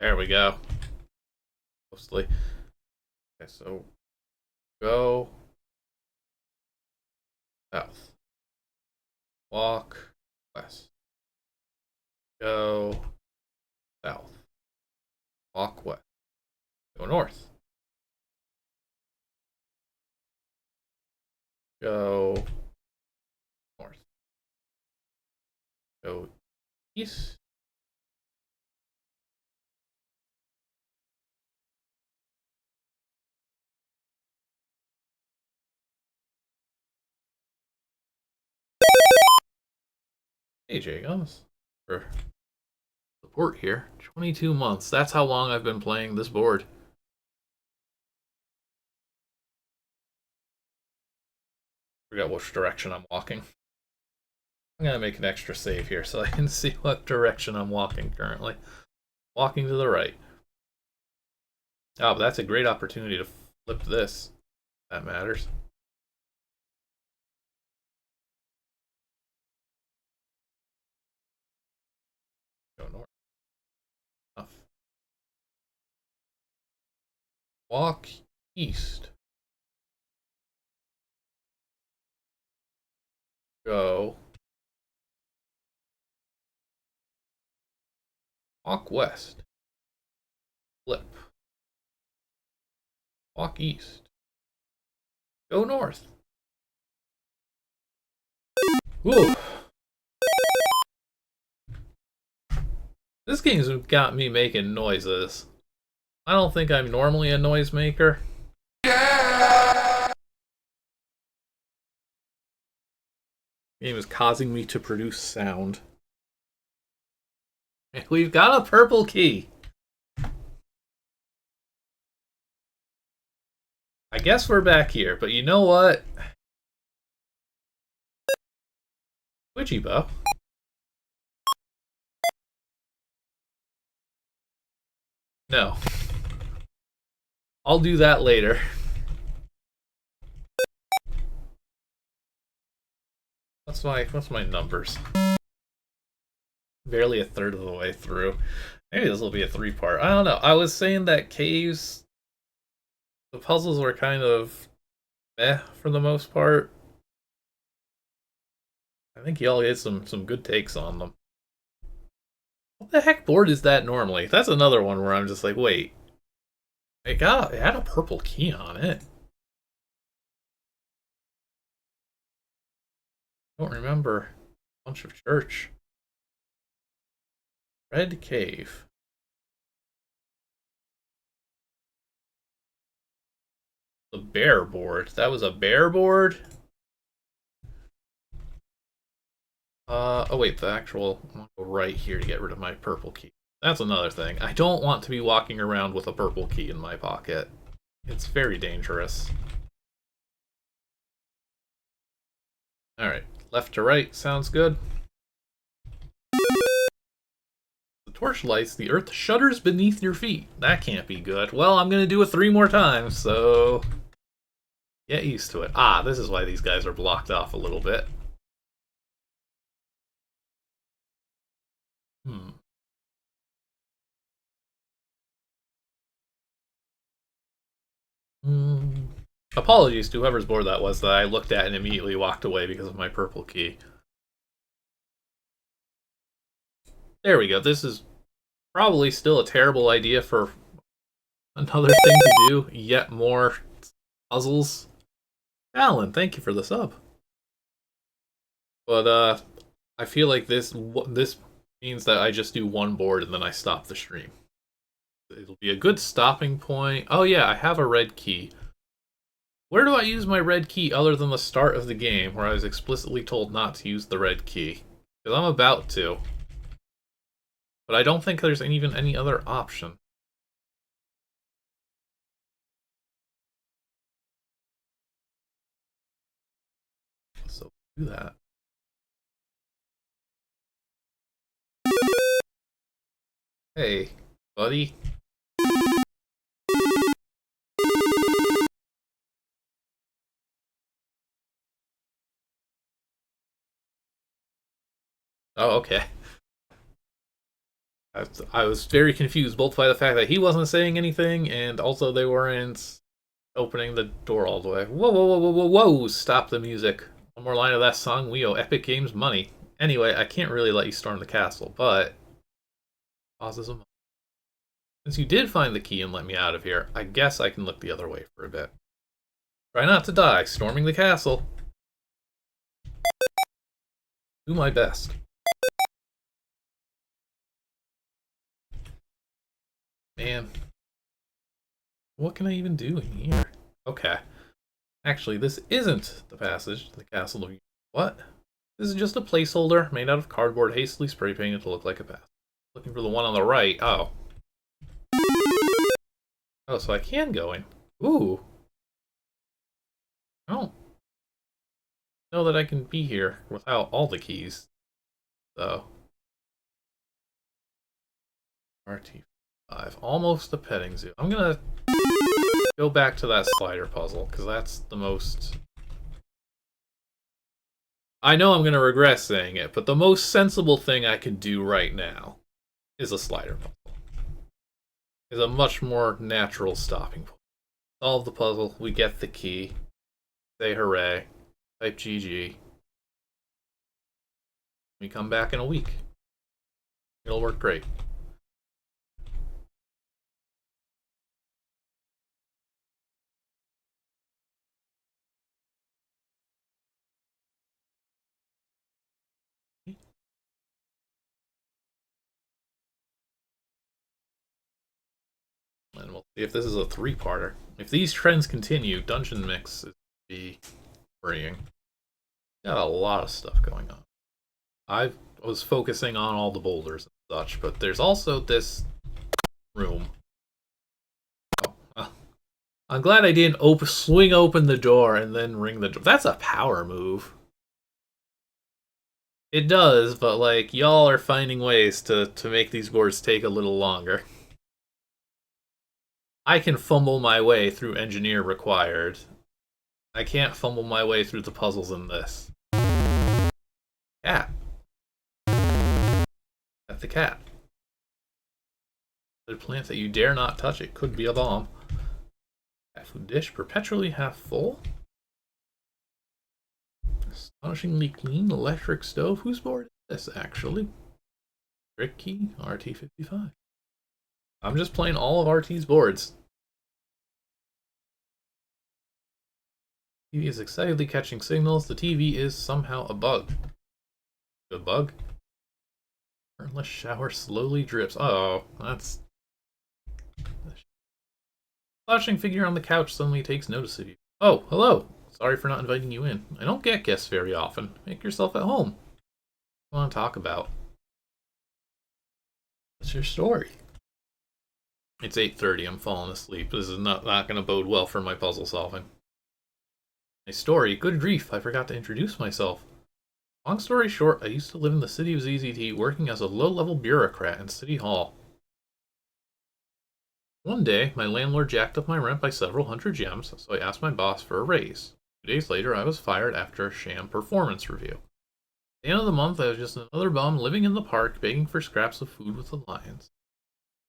There we go. Mostly. Okay, so go south. Walk west. Go south. Walk west. Go north. Go north. Go east. Hey, Jagums. For support here. 22 months. That's how long I've been playing this board. Forgot which direction I'm walking. I'm gonna make an extra save here so I can see what direction I'm walking currently. Walking to the right. Oh, but that's a great opportunity to flip this. That matters. Go north. Enough. Walk east. Go. Walk west. Flip. Walk east. Go north. Whew. This game's got me making noises. I don't think I'm normally a noisemaker. The game is causing me to produce sound. We've got a purple key. I guess we're back here, but you know what? Twitchy bow. No. I'll do that later. What's my numbers? Barely a third of the way through. Maybe this will be a 3-part. I don't know. I was saying that Caves, the puzzles were kind of meh for the most part. I think y'all get some good takes on them. What the heck board is that normally? That's another one where I'm just like, wait. It had a purple key on it. I don't remember. Bunch of church. Red cave. The bear board. That was a bear board? Oh wait, the actual... I'm gonna go right here to get rid of my purple key. That's another thing. I don't want to be walking around with a purple key in my pocket. It's very dangerous. Alright, left to right, sounds good. The torch lights, the earth shudders beneath your feet. That can't be good. Well, I'm gonna do it 3 more times, so... get used to it. Ah, this is why these guys are blocked off a little bit. Apologies to whoever's board that was that I looked at and immediately walked away because of my purple key. There we go. This is probably still a terrible idea for another thing to do. Yet more puzzles. Alan, thank you for the sub. But I feel like this means that I just do one board and then I stop the stream. It'll be a good stopping point. Oh yeah, I have a red key. Where do I use my red key other than the start of the game, where I was explicitly told not to use the red key? Because I'm about to. But I don't think there's even any other option. So do that. Hey, buddy. Oh, okay. I was very confused, both by the fact that he wasn't saying anything, and also they weren't opening the door all the way. Whoa, whoa, whoa, whoa, whoa, whoa! Stop the music. One more line of that song, we owe Epic Games money. Anyway, I can't really let you storm the castle, but... pauses a moment. Since you did find the key and let me out of here, I guess I can look the other way for a bit. Try not to die, storming the castle. Do my best. Man. What can I even do in here? Okay. Actually, this isn't the passage to the castle of... what? This is just a placeholder made out of cardboard hastily spray painted to look like a path. Looking for the one on the right. Oh. Oh, so I can go in. Ooh. I don't know that I can be here without all the keys. So, RT5. Almost a petting zoo. I'm gonna go back to that slider puzzle, because that's the most... I know I'm gonna regret saying it, but the most sensible thing I can do right now is a slider puzzle. It's a much more natural stopping point. Solve the puzzle, we get the key, say hooray, type GG. We come back in a week. It'll work great. And we'll see if this is a three-parter. If these trends continue, Dungeon Mix is be worrying. Got a lot of stuff going on. I was focusing on all the boulders and such, but there's also this room. Oh, I'm glad I didn't swing open the door and then ring the door. That's a power move. It does, but like y'all are finding ways to make these boards take a little longer. I can fumble my way through engineer required. I can't fumble my way through the puzzles in this. Cat. At the cat. The plant that you dare not touch. It could be a bomb. Cat food dish perpetually half full. Astonishingly clean electric stove. Whose board is this actually? Trick key RT55. I'm just playing all of RT's boards. TV is excitedly catching signals. The TV is somehow a bug. A bug? Unless shower slowly drips. Oh, that's... Slouching figure on the couch suddenly takes notice of you. Oh, hello. Sorry for not inviting you in. I don't get guests very often. Make yourself at home. What do you want to talk about? What's your story? It's 8:30. I'm falling asleep. This is not going to bode well for my puzzle solving. My story? Good grief, I forgot to introduce myself. Long story short, I used to live in the city of ZZT working as a low-level bureaucrat in City Hall. One day, my landlord jacked up my rent by several hundred gems, so I asked my boss for a raise. 2 days later, I was fired after a sham performance review. At the end of the month, I was just another bum living in the park begging for scraps of food with the lions.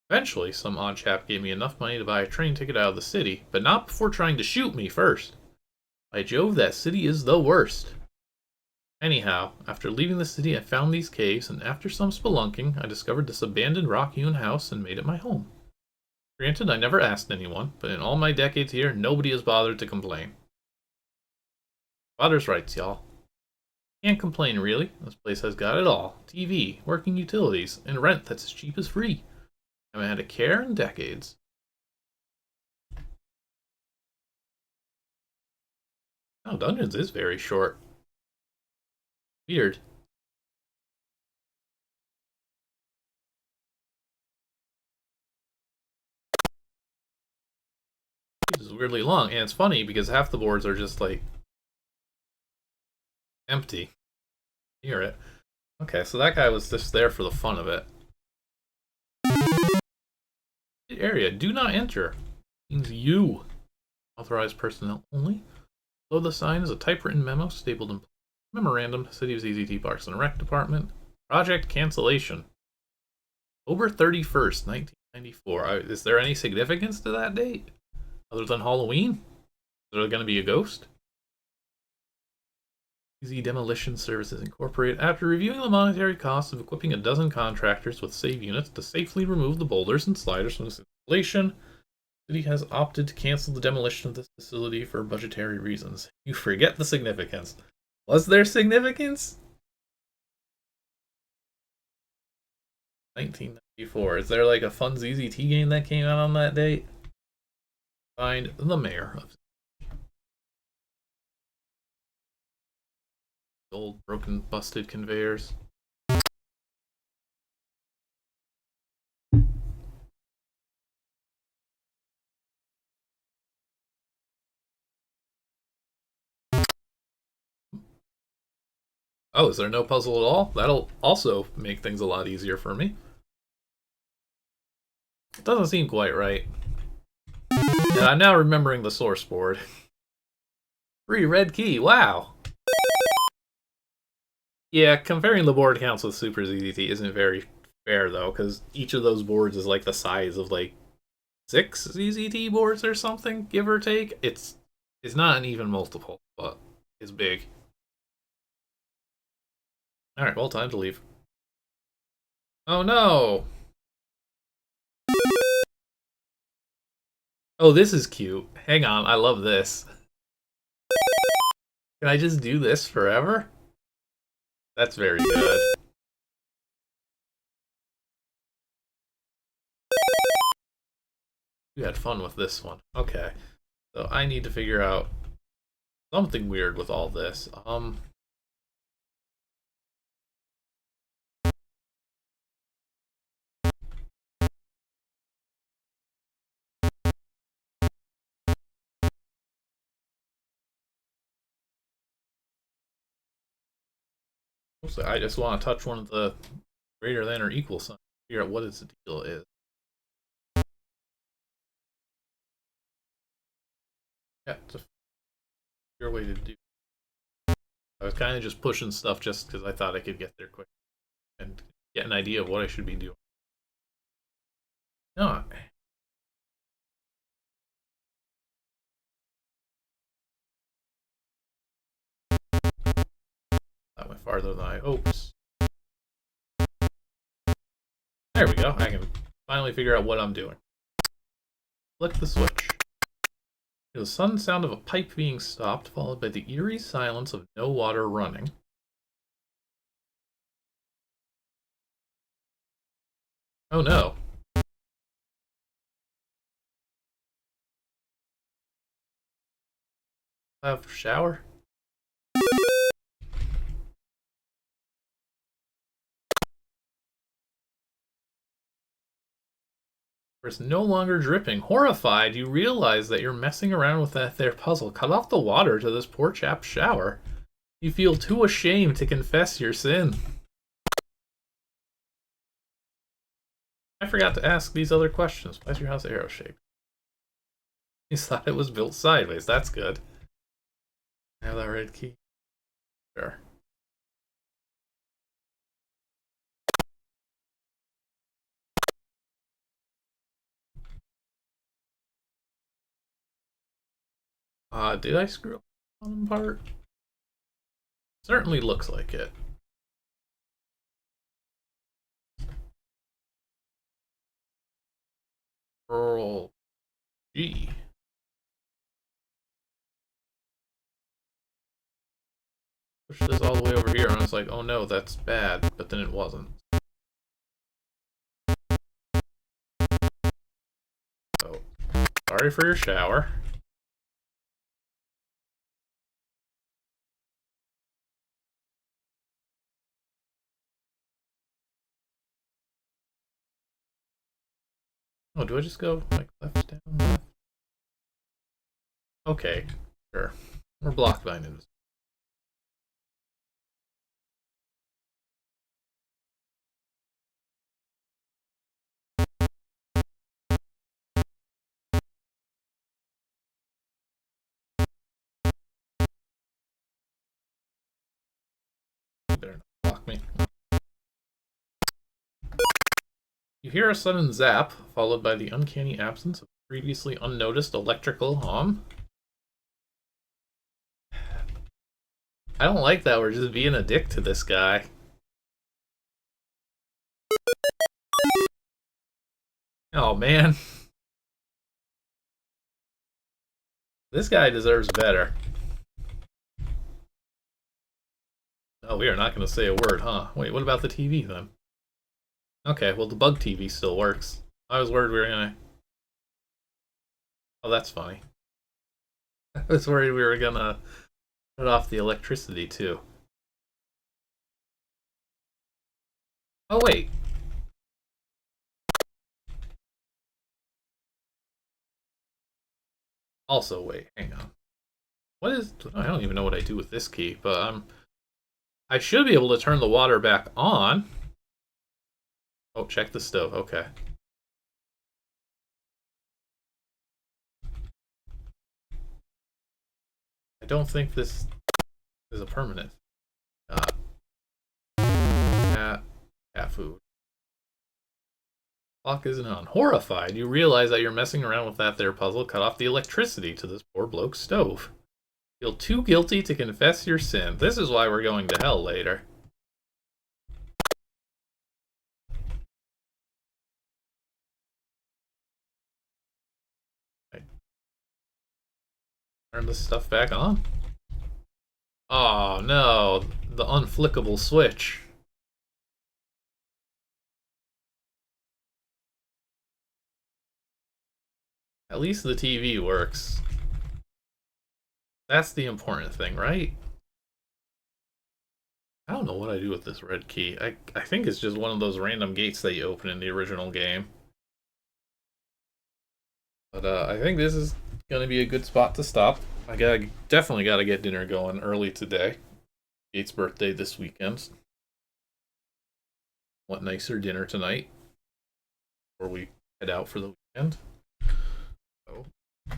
Eventually, some odd chap gave me enough money to buy a train ticket out of the city, but not before trying to shoot me first. By Jove, that city is the worst. Anyhow, after leaving the city, I found these caves, and after some spelunking, I discovered this abandoned rock-hewn house and made it my home. Granted, I never asked anyone, but in all my decades here, nobody has bothered to complain. Father's rights, y'all. Can't complain, really. This place has got it all. TV, working utilities, and rent that's as cheap as free. I haven't had a care in decades. Oh, Dungeons is very short. Weird. This is weirdly long, and it's funny because half the boards are just like empty. Hear it. Okay, so that guy was just there for the fun of it. Area, do not enter. Means you. Authorized personnel only. Below the sign is a typewritten memo stapled in memorandum, City of ZZT Parks and Rec Department. Project cancellation. October 31st, 1994. Is there any significance to that date? Other than Halloween? Is there going to be a ghost? Easy Demolition Services Incorporated. After reviewing the monetary costs of equipping a dozen contractors with save units to safely remove the boulders and sliders from this installation, the city has opted to cancel the demolition of this facility for budgetary reasons. You forget the significance. Was there significance? 1994. Is there like a fun ZZT game that came out on that date? Find the mayor of old broken busted conveyors. Oh, is there no puzzle at all? That'll also make things a lot easier for me. It doesn't seem quite right. And I'm now remembering the source board. Free red key, wow! Yeah, comparing the board counts with Super ZZT isn't very fair, though, because each of those boards is like the size of, like, 6 ZZT boards or something, give or take. It's not an even multiple, but it's big. Alright, well, time to leave. Oh no! Oh, this is cute. Hang on, I love this. Can I just do this forever? That's very good. You had fun with this one. Okay. So I need to figure out something weird with all this. Mostly I just want to touch one of the greater than or equal signs. Figure out what its deal is. Yeah, it's a your way to do. I was kind of just pushing stuff just because I thought I could get there quick and get an idea of what I should be doing. No. That went farther than I hoped. There we go. I can finally figure out what I'm doing. Flick the switch. The sudden sound of a pipe being stopped, followed by the eerie silence of no water running. Oh no. I have a shower? It's no longer dripping. Horrified, you realize that you're messing around with that there puzzle. Cut off the water to this poor chap's shower. You feel too ashamed to confess your sin. I forgot to ask these other questions. Why is your house arrow-shaped? You thought it was built sideways. That's good. I have that red key. Sure. Did I screw up the bottom part? Certainly looks like it. Pearl G. Push this all the way over here, and I was like, oh no, that's bad, but then it wasn't. So, sorry for your shower. Oh, do I just go, like, left, down, left? Okay, sure. We're blocked by news. Better not block me. You hear a sudden zap, followed by the uncanny absence of previously unnoticed electrical hum. I don't like that we're just being a dick to this guy. Oh man. This guy deserves better. Oh, we are not going to say a word, huh? Wait, what about the TV then? Okay, well the bug TV still works. I was worried we were gonna... Oh, that's funny. I was worried we were gonna cut off the electricity too. Oh wait. Also, wait, hang on. What is... I don't even know what I do with this key, but I should be able to turn the water back on. Oh, check the stove. Okay. I don't think this is a permanent. Cat food. Clock isn't on. Horrified, you realize that you're messing around with that there puzzle cut off the electricity to this poor bloke's stove. Feel too guilty to confess your sin. This is why we're going to hell later. Turn this stuff back on. Oh no, the unflickable switch. At least the TV works. That's the important thing, right? I don't know what I do with this red key. I think it's just one of those random gates that you open in the original game. But I think this is gonna be a good spot to stop. I definitely gotta get dinner going early today. Kate's birthday this weekend. What nicer dinner tonight before we head out for the weekend. So, do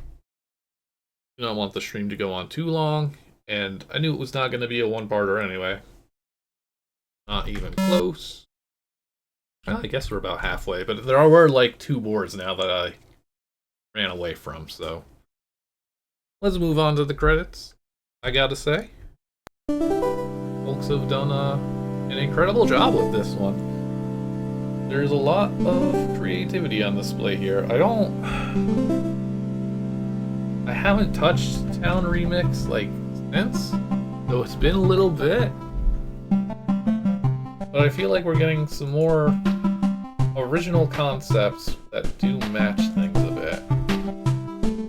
not want the stream to go on too long, and I knew it was not going to be a one-parter anyway. Not even close. Well, I guess we're about halfway, but there were like 2 boards now that I ran away from, so let's move on to the credits. I gotta say, folks have done an incredible job with this one. There's a lot of creativity on display here. I haven't touched Town Remix like since, though it's been a little bit. But I feel like we're getting some more original concepts that do match things a bit.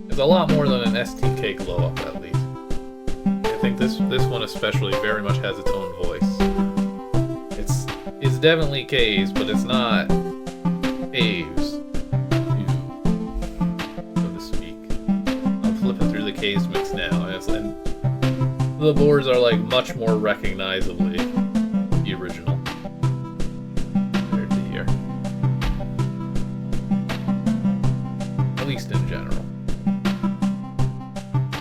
It's a lot more than an STK glow up, at least. I think this one especially very much has its own voice. It's definitely Caves, but it's not Caves, so to speak. I'm flipping through the Caves mix now, and the boards are like much more recognizably the original. Compared to here. At least in general.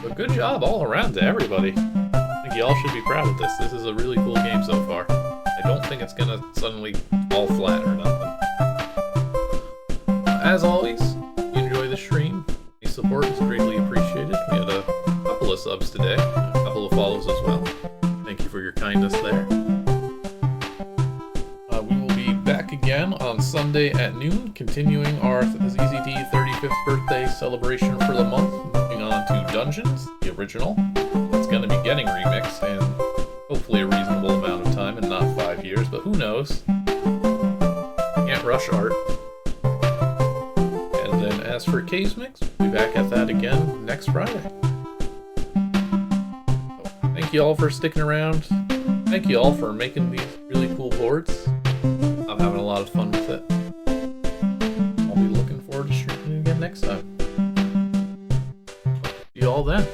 But good job all around to everybody. I think y'all should be proud of this. This is a really cool game so far. I don't think it's gonna suddenly fall flat or nothing. As always, if you enjoy the stream, your support is greatly appreciated. We had a couple of subs today, a couple of follows as well. Thank you for your kindness there. We will be back again on Sunday at noon, continuing our ZZT 35th birthday celebration for the month. Moving on to Dungeons, the original. It's going to be getting remixed and hopefully a reasonable amount of time and not 5 years, but who knows? Can't rush art. And then as for Caves Mix, we'll be back at that again next Friday. So, thank you all for sticking around. Thank you all for making these really cool boards. I'm having a lot of fun with it. I'll be looking forward to streaming again next time. See you all then.